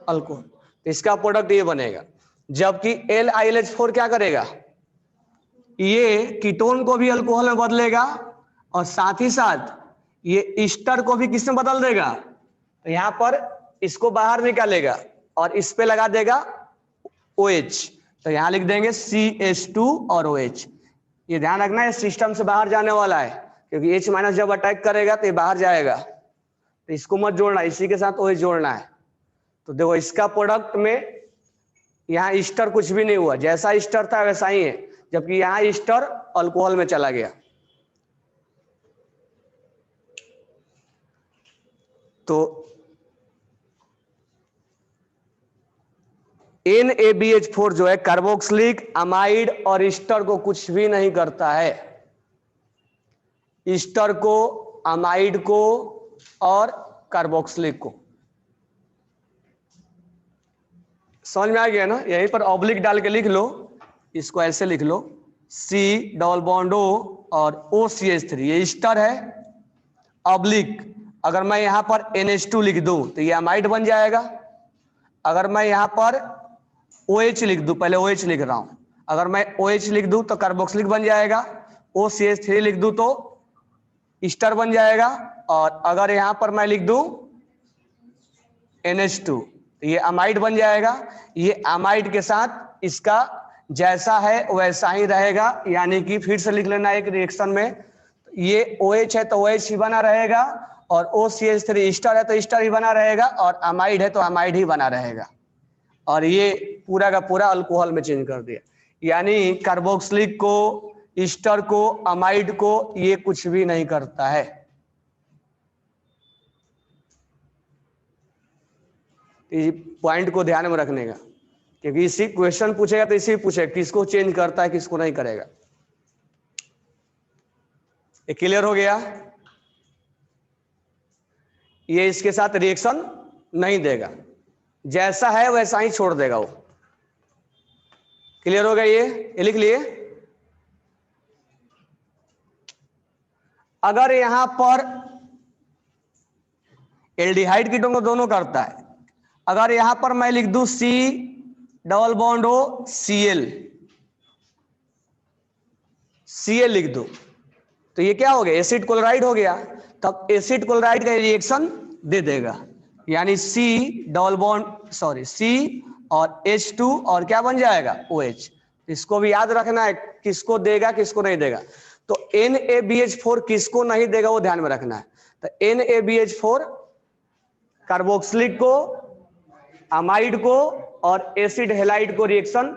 अल्कोहल। तो इसका प्रोडक्ट ये बनेगा। जबकि LiLH4 क्या करेगा, ये कीटोन को भी अल्कोहल में बदलेगा और साथ ही साथ ये ईस्टर को भी किसमें बदल देगा, तो यहां पर इसको बाहर निकालेगा और इस पे लगा देगा OH, तो यहां लिख देंगे CH2 और OH। ये ध्यान रखना है सिस्टम से बाहर जाने वाला है, क्योंकि H माइनस जब अटैक करेगा तो ये बाहर जाएगा, तो इसको मत जोड़ना, इसी के साथ OH जोड़ना है। तो देखो इसका प्रोडक्ट में यहाँ ईस्टर कुछ भी नहीं हुआ, जैसा ईस्टर था वैसा ही है, जबकि यहाँ ईस्टर अल्कोहल में चला गया। तो NaBH4 जो है कार्बोक्सिलिक, अमाइड और ईस्टर को कुछ भी नहीं करता है, ईस्टर को, अमाइड को और कार्बोक्सिलिक को। समझ में आ गया ना। यहीं पर ऑब्लिक डाल के लिख लो, इसको ऐसे लिख लो, C डबल बॉन्ड O और OCH3, ये ईस्टर है, ऑब्लिक अगर मैं यहां पर NH2 लिख दूं तो ये अमाइड बन जाएगा। अगर मैं यहां पर OH लिख दूं, पहले OH लिख रहा हूं, अगर मैं OH लिख दूं तो कार्बोक्सिलिक बन जाएगा, OCH3 लिख दूं तो ईस्टर बन जाएगा, और अगर यहां पर मैं लिख दूं NH2 तो ये अमाइड बन जाएगा। ये अमाइड के साथ इसका जैसा है वैसा ही रहेगा, यानी कि फिर से लिख लेना एक रिएक्शन में, ये OH है तो OH ही बना रहेगा, और OCH3 ईस्टर है तो ईस्टर ही बना रहेगा, और अमाइड है तो अमाइड ही बना रहेगा। और ये पूरा का पूरा अल्कोहल में चेंज कर दिया, यानी कार्बोक्सिलिक को, ईस्टर को, अमाइड को ये कुछ भी नहीं करता है। पॉइंट को ध्यान में रखने का, क्योंकि इसी क्वेश्चन पूछेगा तो इसी पूछेगा किसको चेंज करता है किसको नहीं करेगा। ये क्लियर हो गया। ये इसके साथ रिएक्शन नहीं देगा, जैसा है वैसा ही छोड़ देगा वो। क्लियर हो गया। ये लिख लिए। अगर यहां पर एल्डिहाइड कीटोन को दोनों करता है, अगर यहां पर मैं लिख दूं C double bond O Cl, Cl लिख दूं तो ये क्या हो गया, एसिड क्लोराइड हो गया। तब एसिड क्लोराइड का रिएक्शन दे देगा, यानी C डबल बॉन्ड C और H2 और क्या बन जाएगा, OH। इसको भी याद रखना है किसको देगा किसको नहीं देगा। तो NaBH4 किसको नहीं देगा वो ध्यान में रखना है। तो NaBH4 कार्बोक्सिलिक को, अमाइड को और एसिड हेलाइड को रिएक्शन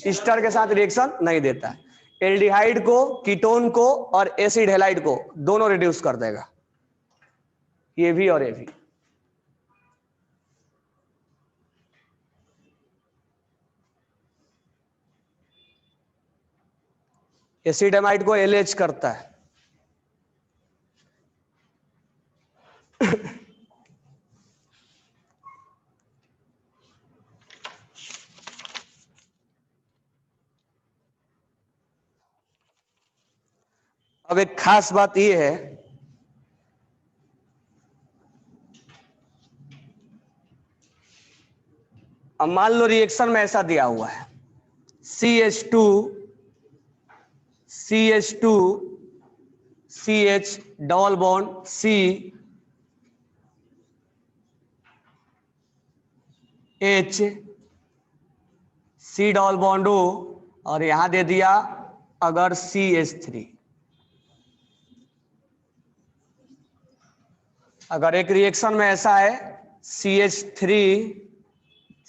ईस्टर के साथ रिएक्शन नहीं देता है। एल्डिहाइड को, कीटोन को और एसिड हैलाइड को दोनों रिड्यूस कर देगा, ये भी और ये भी। एसिड एमाइड को एलएच करता है। अब एक खास बात यह है, अब मान लो रिएक्शन में ऐसा दिया हुआ है CH2 CH double bond C H C double bond O और यहां दे दिया अगर CH3। अगर एक रिएक्शन में ऐसा है CH3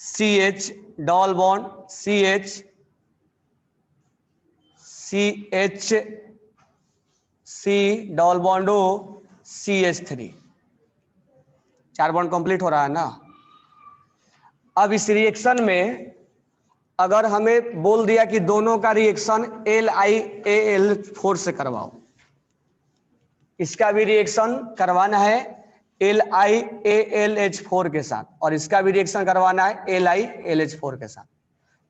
CH double bond CH CH C double bond O CH3, 4 bond complete हो रहा है ना। अब इस रिएक्शन में अगर हमें बोल दिया कि दोनों का रिएक्शन LiAl4 से करवाओ, इसका भी रिएक्शन करवाना है LiAlH4 के साथ और इसका भी रिएक्शन करवाना है LiLH4 के साथ।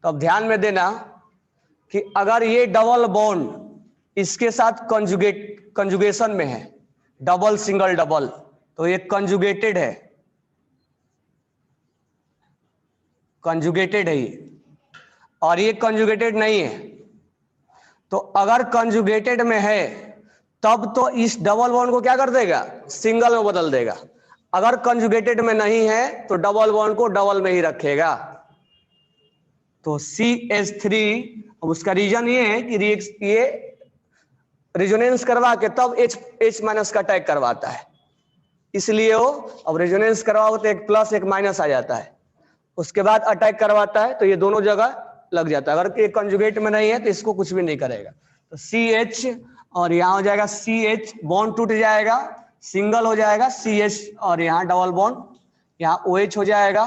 तो अब ध्यान में देना कि अगर ये डबल बॉन्ड इसके साथ कंजुगेशन में है, डबल सिंगल डबल, तो ये कंजुगेटेड है, कंजुगेटेड है ये, और ये कंजुगेटेड नहीं है। तो अगर कंजुगेटेड में है तब तो इस डबल बॉन्ड को क्या कर देगा, सिंगल में बदल देगा। अगर कंजुगेटेड में नहीं है तो डबल बॉन्ड को डबल में ही रखेगा। तो CH3, उसका रीजन ये है कि ये रेजोनेंस करवा के तब H माइनस का अटैक करवाता है, इसलिए वो अब रेजोनेंस करवाओ तो एक प्लस एक माइनस आ जाता है, उसके बाद अटैक करवाता है तो ये दोनों जगह लग जाता है। अगर ये कंजुगेट में नहीं है तो इसको कुछ भी नहीं करेगा। तो CH और यहां हो जाएगा CH, बॉन्ड टूट जाएगा, सिंगल हो जाएगा CH और यहाँ डबल बॉन्ड, यहाँ OH हो जाएगा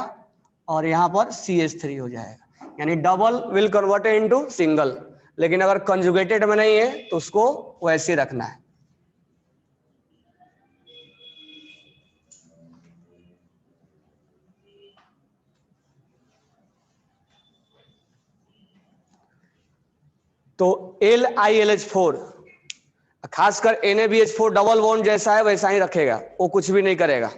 और यहाँ पर CH3 हो जाएगा, यानी double will converted into single. लेकिन अगर कंजुगेटेड में नहीं है तो उसको वैसे रखना है। तो LiLH4 खासकर NaBH4 डबल बॉन्ड जैसा है वैसा ही रखेगा, वो कुछ भी नहीं करेगा।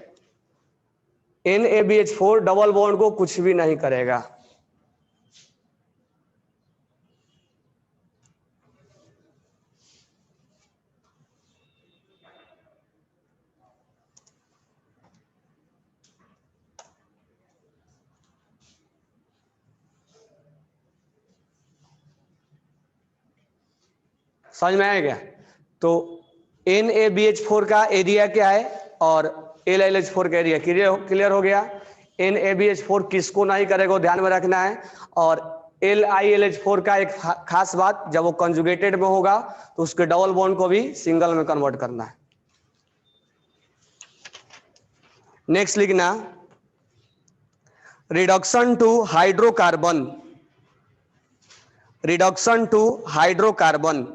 NaBH4 डबल बॉन्ड को कुछ भी नहीं करेगा। समझ में आया क्या? तो NaBH4 का एरिया क्या है और LiLH4 का एरिया क्लियर हो गया। NaBH4 किसको नहीं करेगा वो ध्यान में रखना है। और LiLH4 का एक खास बात, जब वो कंजुगेटेड में होगा तो उसके डबल बॉन्ड को भी सिंगल में कन्वर्ट करना है। नेक्स्ट लिखना reduction to hydrocarbon, reduction to hydrocarbon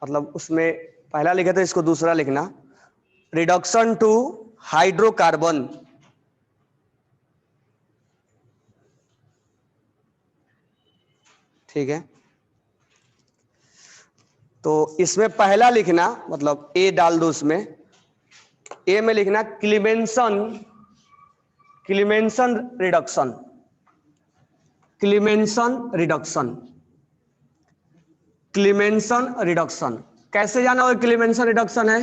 मतलब उसमें पहला लिखा था, इसको दूसरा लिखना, रिडक्शन टू हाइड्रोकार्बन। ठीक है, तो इसमें पहला लिखना मतलब ए डाल दो, उसमें ए में लिखना क्लीमेंसन, क्लीमेंसन रिडक्शन, क्लीमेंसन रिडक्शन, क्लीमेंसन रिडक्शन। कैसे जाना हो क्लीमेंसन रिडक्शन है?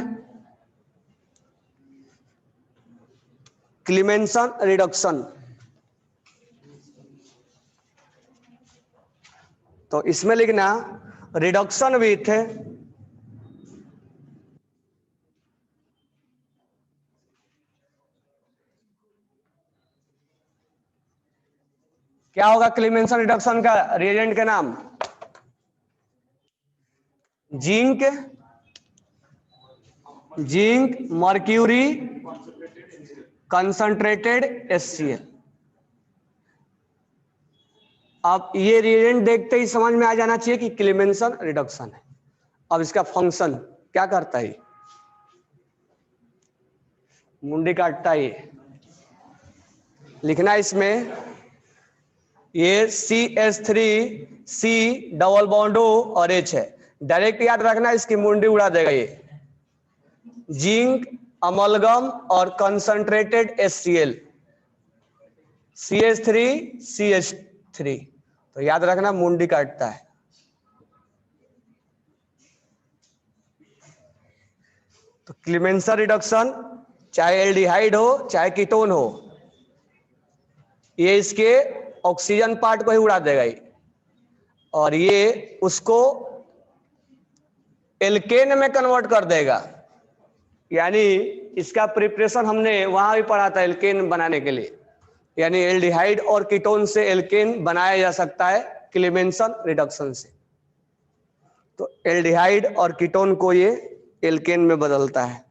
क्लीमेंसन रिडक्शन, तो इसमें लिखना रिडक्शन विथ क्या होगा, क्लीमेंसन रिडक्शन का रिएजेंट का नाम zinc, zinc mercury concentrated HCl। अब ये रिएजेंट देखते ही समझ में आ जाना चाहिए कि क्लेमेंसन रिडक्शन है। अब इसका फंक्शन क्या करता है, मुंडी काटता है, लिखना इसमें ये CH3C डबल बॉन्ड O और H है। डायरेक्ट याद रखना, इसकी मुंडी उड़ा देगा ये। जिंक अमलगम और कंसंट्रेटेड HCl, CH3CH3, तो याद रखना मुंडी काटता है। तो क्लेमेंसन रिडक्शन चाहे एल्डिहाइड हो चाहे कीटोन हो, ये इसके ऑक्सीजन पार्ट को ही उड़ा देगा ये, और ये उसको एल्केन में कन्वर्ट कर देगा। यानी इसका प्रिपरेशन हमने वहां भी पढ़ा था एल्केन बनाने के लिए, यानी एल्डिहाइड और कीटोन से एल्केन बनाया जा सकता है क्लेमेंसन रिडक्शन से। तो एल्डिहाइड और कीटोन को ये एल्केन में बदलता है।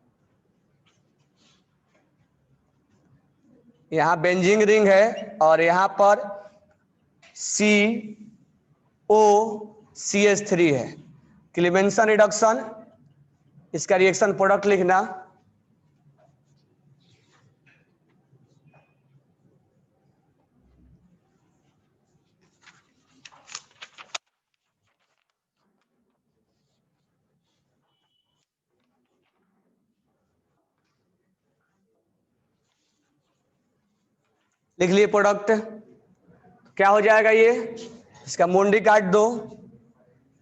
यहां बेंजीन रिंग है और यहां पर COCH3 है। क्लेमेंसन रिडक्शन, इसका रिएक्शन प्रोडक्ट लिखना, लिख लिए प्रोडक्ट। क्या हो जाएगा ये, इसका मुंडी काट दो,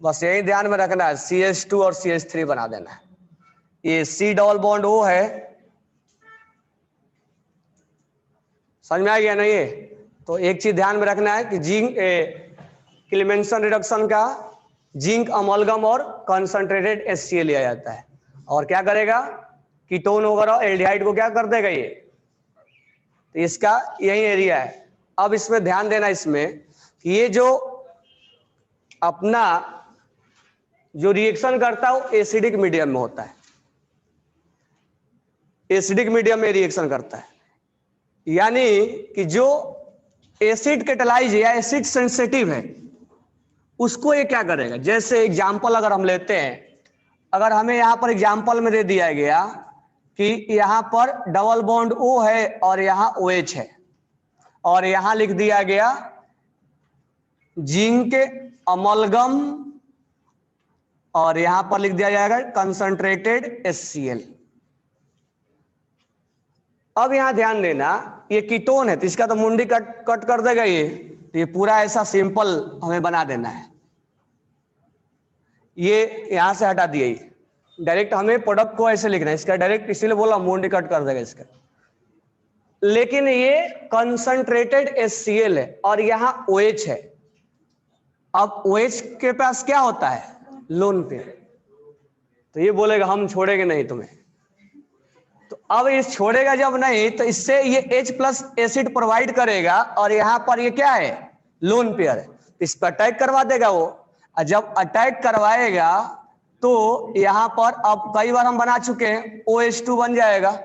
बस यही ध्यान में रखना है, CH2 और CH3 बना देना है। ये C डबल बॉन्ड O है, समझ में आ गया ना ये। तो एक चीज ध्यान में रखना है कि जिंक क्लेमेंसन रिडक्शन का जिंक अमलगम और कंसंट्रेटेड HCl लिया जाता है, और क्या करेगा, कीटोन वगैरह एल्डिहाइड को क्या कर देगा ये। तो इसका यही एरिया है। अब इसमें ध्यान देना इसमें कि ये जो अपना जो रिएक्शन करता है वो एसिडिक मीडियम में होता है, एसिडिक मीडियम में रिएक्शन करता है। यानी कि जो एसिड कैटालाइज या एसिड सेंसिटिव है उसको ये क्या करेगा। जैसे एग्जांपल अगर हम लेते हैं, अगर हमें यहां पर एग्जांपल में दे दिया गया कि यहां पर डबल बॉन्ड O है और यहां OH है, और यहां लिख दिया गया जिंक अमलगम और यहां पर लिख दिया जाएगा कंसंट्रेटेड HCl। अब यहां ध्यान देना, ये कीटोन है तो इसका तो मुंडी कट कर देगा ये, तो ये पूरा ऐसा सिंपल हमें बना देना है। ये यहां से हटा दिए, डायरेक्ट हमें प्रोडक्ट को ऐसे लिखना है, इसका डायरेक्ट इसीलिए बोला मुंडी कट कर देगा इसका। लेकिन ये कंसंट्रेटेड HCl है और यहां OH है। अब OH के पास क्या होता है, लोन पेयर, तो ये बोलेगा हम छोड़ेंगे नहीं तुम्हें। तो अब ये छोड़ेगा जब नहीं, तो इससे ये H+ एसिड प्रोवाइड करेगा, और यहां पर ये क्या है, लोन पेयर है, तो इस पर अटैक करवा देगा वो। और जब अटैक करवाएगा तो यहां पर अब कई बार हम बना चुके हैं, OH2 बन जाएगा,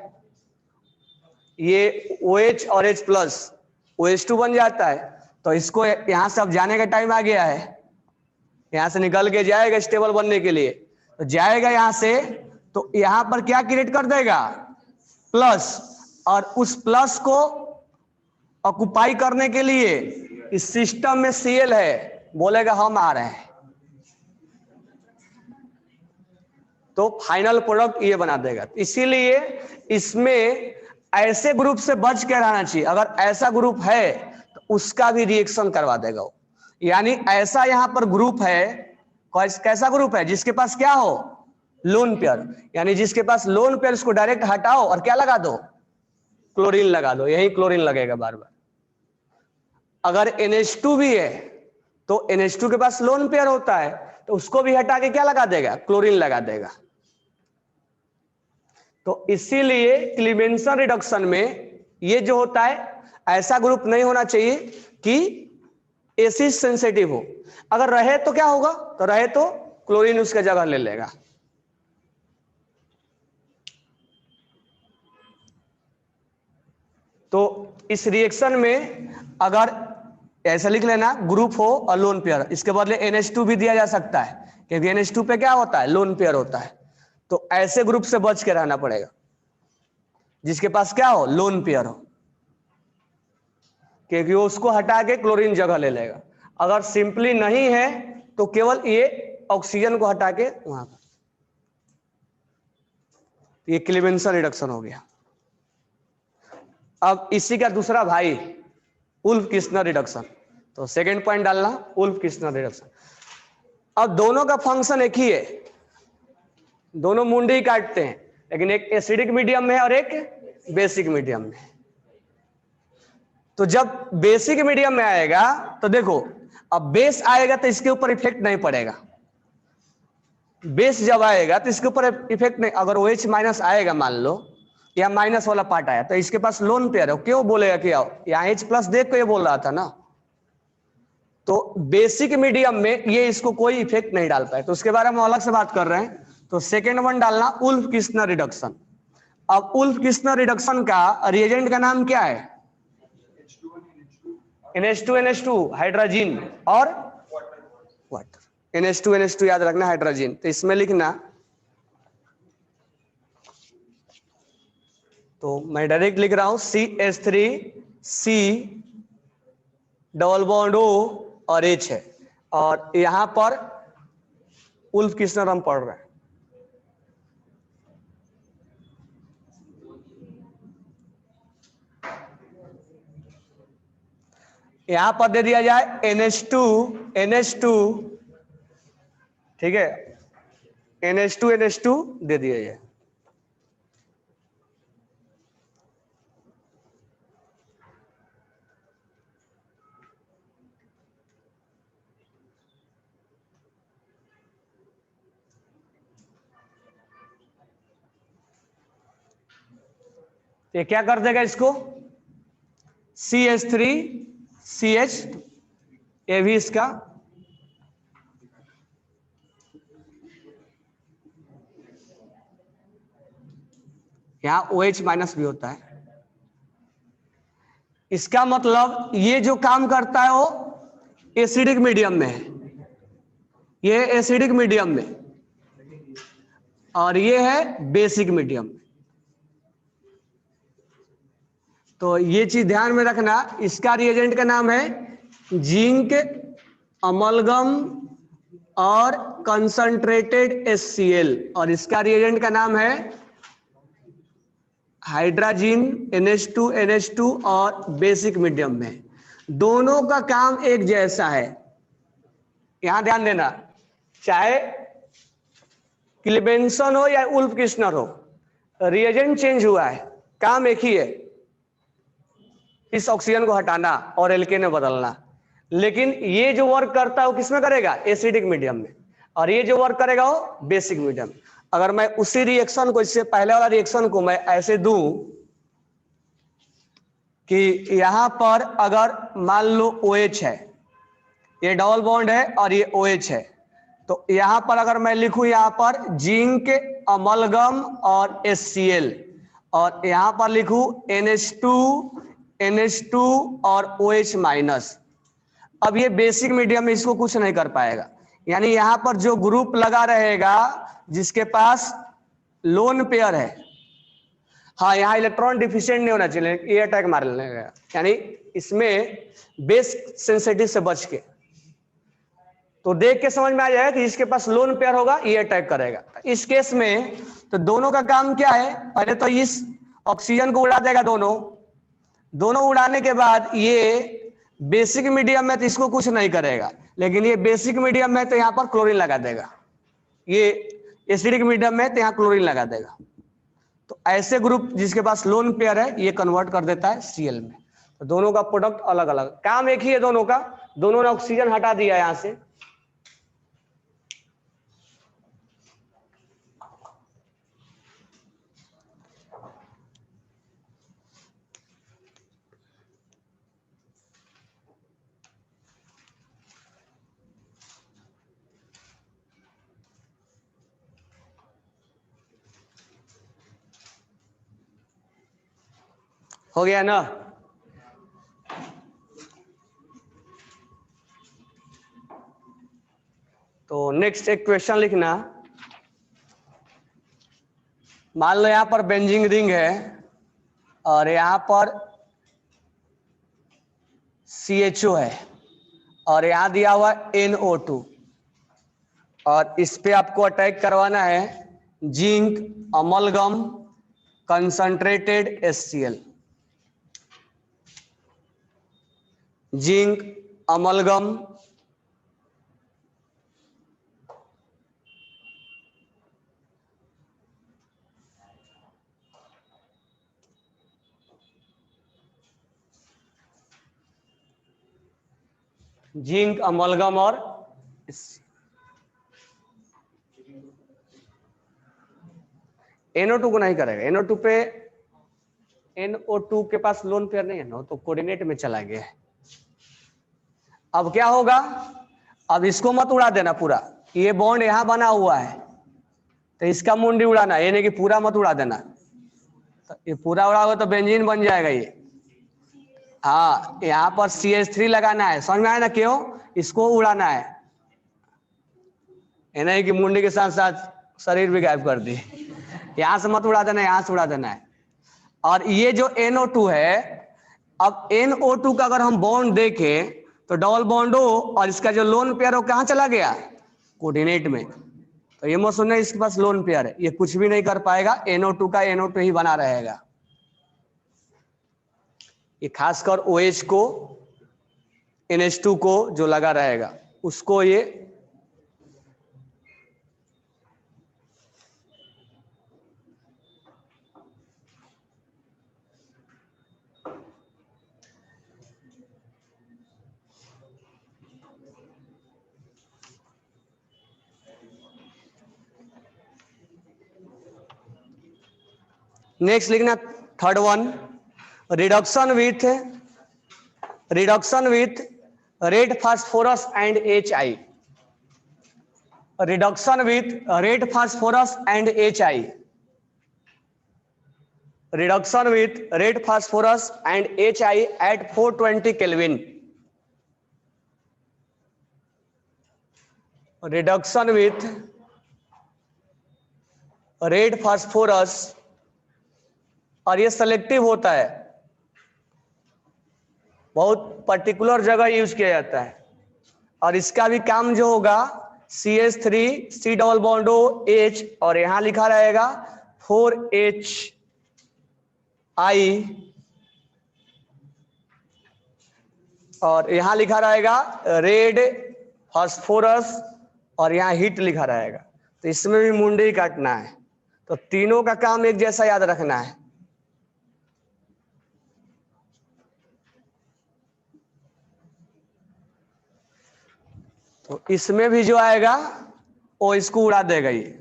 ये OH और H+ OH2 बन जाता है। तो इसको यहां से अब जाने का टाइम आ गया है, यहां से निकल के जाएगा स्टेबल बनने के लिए। तो जाएगा यहां से, तो यहां पर क्या क्रिएट कर देगा, प्लस, और उस प्लस को ऑक्युपाई करने के लिए इस सिस्टम में Cl है, बोलेगा हम आ रहे हैं, तो फाइनल प्रोडक्ट ये बना देगा। इसीलिए इसमें ऐसे ग्रुप से बच के रहना चाहिए, अगर ऐसा ग्रुप है तो उसका भी रिएक्शन करवा देगा वो। यानी ऐसा यहां पर ग्रुप है, कैसा ग्रुप है, जिसके पास क्या हो, लोन पेयर, यानी जिसके पास लोन पेयर, उसको डायरेक्ट हटाओ और क्या लगा दो, क्लोरीन लगा दो, यही क्लोरीन लगेगा बार बार। अगर NH2 भी है तो NH2 के पास लोन पेयर होता है, तो उसको भी हटा के क्या लगा देगा, क्लोरीन लगा देगा। तो इसीलिए क्लेमेंसन रिडक्शन में ये जो होता है, ऐसा ग्रुप नहीं होना चाहिए कि एसिड सेंसिटिव हो। अगर रहे तो क्या होगा, तो रहे तो क्लोरीन उसका जगह ले लेगा। तो इस रिएक्शन में अगर ऐसा लिख लेना ग्रुप हो और लोन पेयर, इसके बदले NH2 भी दिया जा सकता है क्योंकि NH2 पे क्या होता है, लोन पेयर होता है। तो ऐसे ग्रुप से बच के रहना पड़ेगा जिसके पास क्या हो, लोन पेयर हो, क्योंकि वो उसको हटा के क्लोरीन जगह ले लेगा। अगर सिंपली नहीं है तो केवल ये ऑक्सीजन को हटा के वहां पर, ये क्लीवेंसन रिडक्शन हो गया। अब इसी का दूसरा भाई उल्फ किस्नर रिडक्शन, तो सेकंड पॉइंट डालना उल्फ किस्नर रिडक्शन। अब दोनों का फंक्शन एक ही है, दोनों मुंडे ही काटते हैं, लेकिन एक एसिडिक मीडियम में और एक बेसिक मीडियम में। तो जब बेसिक मीडियम में आएगा तो देखो, अब बेस आएगा तो इसके ऊपर इफेक्ट नहीं पड़ेगा। बेस जब आएगा तो इसके ऊपर इफेक्ट नहीं, अगर OH माइनस आएगा मान लो, या माइनस वाला पार्ट आया तो इसके पास लोन पेयर है, क्यों बोलेगा कि आओ, यहाँ H प्लस देख को ये बोल रहा था ना। तो बेसिक मीडियम में ये इसको कोई इफेक्ट नहीं डाल पाए, तो उसके बारे में अलग से बात कर रहे हैं। तो सेकेंड वन डालना उल्फ किस्नर रिडक्शन। अब उल्फ किस्नर रिडक्शन का रिएजेंट का नाम क्या है, NH2 हाइड्रोजन और वाटर। NH2 याद रखना, हाइड्रोजन। तो इसमें लिखना, तो मैं डायरेक्ट लिख रहा हूं CH3C डबल बॉन्ड O और H है, और यहां पर उल्फ किस्नर हम पढ़ रहे हैं। यहां पर दे दिया जाए NH2, ठीक है, NH2 दे दिया जाए। ये क्या कर देगा इसको, CH3CH, ये भी इसका यहां OH माइनस भी होता है। इसका मतलब ये जो काम करता है वो एसिडिक मीडियम में है, ये एसिडिक मीडियम में, और ये है बेसिक मीडियम में। तो ये चीज ध्यान में रखना, इसका रिएजेंट का नाम है जिंक अमलगम और कंसंट्रेटेड HCl, और इसका रिएजेंट का नाम है हाइड्रोजन NH2 और बेसिक मीडियम में। दोनों का काम एक जैसा है, यहां ध्यान देना, चाहे क्लीवेंसन हो या उल्फ किस्नर हो, रिएजेंट चेंज हुआ है, काम एक ही है, इस ऑक्सीजन को हटाना और एल्केन में बदलना। लेकिन ये जो वर्क करता है वो किसमें करेगा, एसिडिक मीडियम में, और ये जो वर्क करेगा वो बेसिक मीडियम में। अगर मैं उसी रिएक्शन को, इससे पहले वाला रिएक्शन को मैं ऐसे दूं कि यहां पर अगर मान लो OH है, ये डबल बॉन्ड है और ये OH है, तो यहां पर अगर मैं लिखूं यहां पर जिंक अमलगम और HCl, और यहां पर लिखूं NH2 और OH माइनस, अब ये बेसिक मीडियम में इसको कुछ नहीं कर पाएगा। यानी यहां पर जो ग्रुप लगा रहेगा जिसके पास लोन पेयर है, हाँ यहाँ इलेक्ट्रॉन डिफिशिएंट नहीं होना चाहिए, ये अटैक मार लेगा, यानी इसमें बेस सेंसिटिव से बच के, तो देख के समझ में आ जाएगा कि जिसके पास लोन पेयर होगा ये अटैक करेगा। इस केस में तो दोनों का काम क्या है, पहले तो इस ऑक्सीजन को उड़ा देगा, दोनों उड़ाने के बाद ये बेसिक मीडियम में तो इसको कुछ नहीं करेगा, लेकिन ये बेसिक मीडियम में तो यहाँ पर क्लोरीन लगा देगा, ये एसिडिक मीडियम में तो यहाँ क्लोरीन लगा देगा। तो ऐसे ग्रुप जिसके पास लोन पेयर है ये कन्वर्ट कर देता है Cl में। तो दोनों का प्रोडक्ट अलग अलग, काम एक ही है दोनों का, दोनों ने ऑक्सीजन हटा दिया यहां से। हो गया ना? तो नेक्स्ट एक क्वेश्चन लिखना। मान लो यहां पर बेंजीन रिंग है और यहां पर CHO है और यहां दिया हुआ NO2 और इस पे आपको अटैक करवाना है zinc amalgam concentrated HCl। Zinc amalgam zinc amalgam और NO2 को नहीं करेगा। NO2 पे NO2 के पास लोन पेयर नहीं है ना, तो कोऑर्डिनेट में चला गया है। अब क्या होगा, अब इसको मत उड़ा देना पूरा, ये बॉन्ड यहां बना हुआ है तो इसका मुंडी उड़ाना, ये नहीं कि पूरा मत उड़ा देना। तो ये पूरा उड़ा हुआ तो बेंजीन बन जाएगा ये। हाँ, यहाँ पर CH3 लगाना है, समझ में आया ना? क्यों इसको उड़ाना है, ये नहीं कि मुंडी के साथ साथ शरीर भी गायब कर दी। यहां से मत उड़ा देना, यहां से उड़ा देना है। और ये जो NO2 है, अब NO2 का अगर हम बॉन्ड देखें तो डबल बॉन्ड हो और इसका जो लोन पेयर हो कहां चला गया? कोऑर्डिनेट में। तो ये मत सुनना इसके पास लोन पेयर है, ये कुछ भी नहीं कर पाएगा, NO2 का NO2 ही बना रहेगा। ये खासकर OH को NH2 को जो लगा रहेगा उसको ये नेक्स्ट लिखना third one, reduction with red phosphorus and HI। Reduction with red phosphorus and HI। Reduction with red phosphorus and HI at 420 Kelvin। Reduction with red phosphorus, और ये सेलेक्टिव होता है, बहुत पर्टिकुलर जगह यूज किया जाता है। और इसका भी काम जो होगा CH3 C double bond H और यहां लिखा रहेगा 4HI और यहां लिखा रहेगा रेड फास्फोरस और यहां हीट लिखा रहेगा। तो इसमें भी मुंडे ही काटना है, तो तीनों का काम एक जैसा याद रखना है। तो इसमें भी जो आएगा वो इसको उड़ा देगा ये।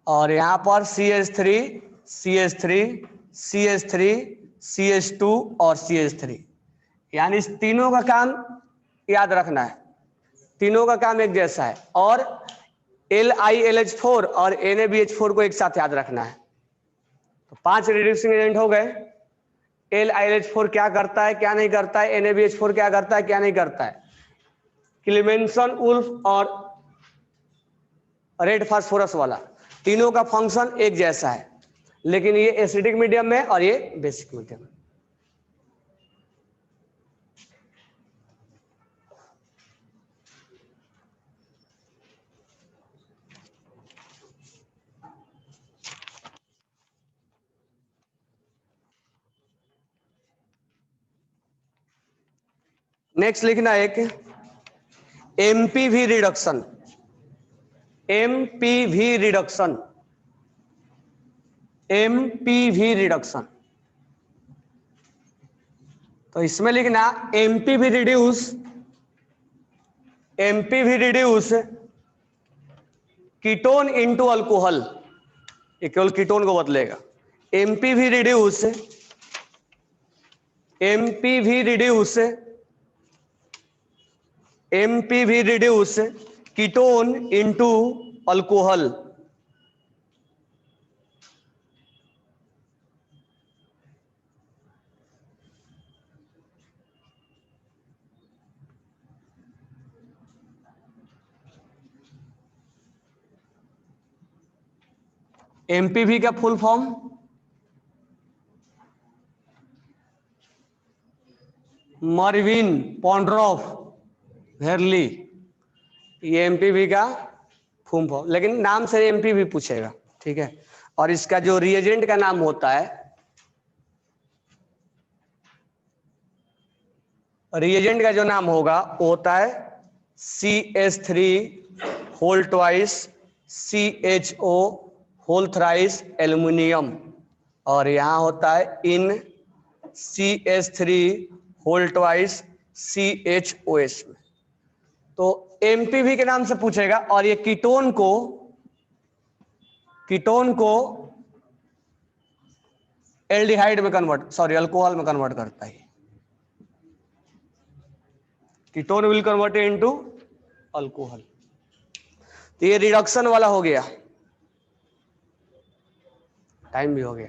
और यहां पर CH3 CH3 CH3 CH2 और CH3, यानी इस तीनों का काम याद रखना है, तीनों का काम एक जैसा है। और LiLH4 और NaBH4 को एक साथ याद रखना है। तो 5 रिड्यूसिंग एजेंट हो गए। LiLH4 क्या करता है क्या नहीं करता है, NaBH4 क्या करता है क्या नहीं करता है, क्लेमेंसन वुल्फ और रेड फास्फोरस वाला, तीनों का फंक्शन एक जैसा है, लेकिन ये एसिडिक मीडियम में और ये बेसिक मीडियम में। नेक्स्ट लिखना एक MPV reduction. MPV reduction, MPV reduction. तो इसमें लिखना MPV reduce ketone into alcohol, ये केवल कीटोन को बदलेगा। MPV reduce ketone into alcohol. MPV का फुल फॉर्म मरविन पॉन्ड्रॉफ हेरली, ये एमपीवी का फुल फॉर्म, लेकिन नाम से एमपीवी पूछेगा, ठीक है। और इसका जो रिएजेंट का नाम होता है, रिएजेंट का जो नाम होगा वो होता है CH3 whole twice CHO whole thrice aluminium, और यहाँ होता है इन CH3 होल ट्वाइस CHOS में। तो एमपीवी के नाम से पूछेगा। और ये कीटोन को एल्डिहाइड में कन्वर्ट, सॉरी अल्कोहल में कन्वर्ट करता है। Ketone will convert into alcohol. तो ये रिडक्शन वाला हो गया, टाइम भी हो गया।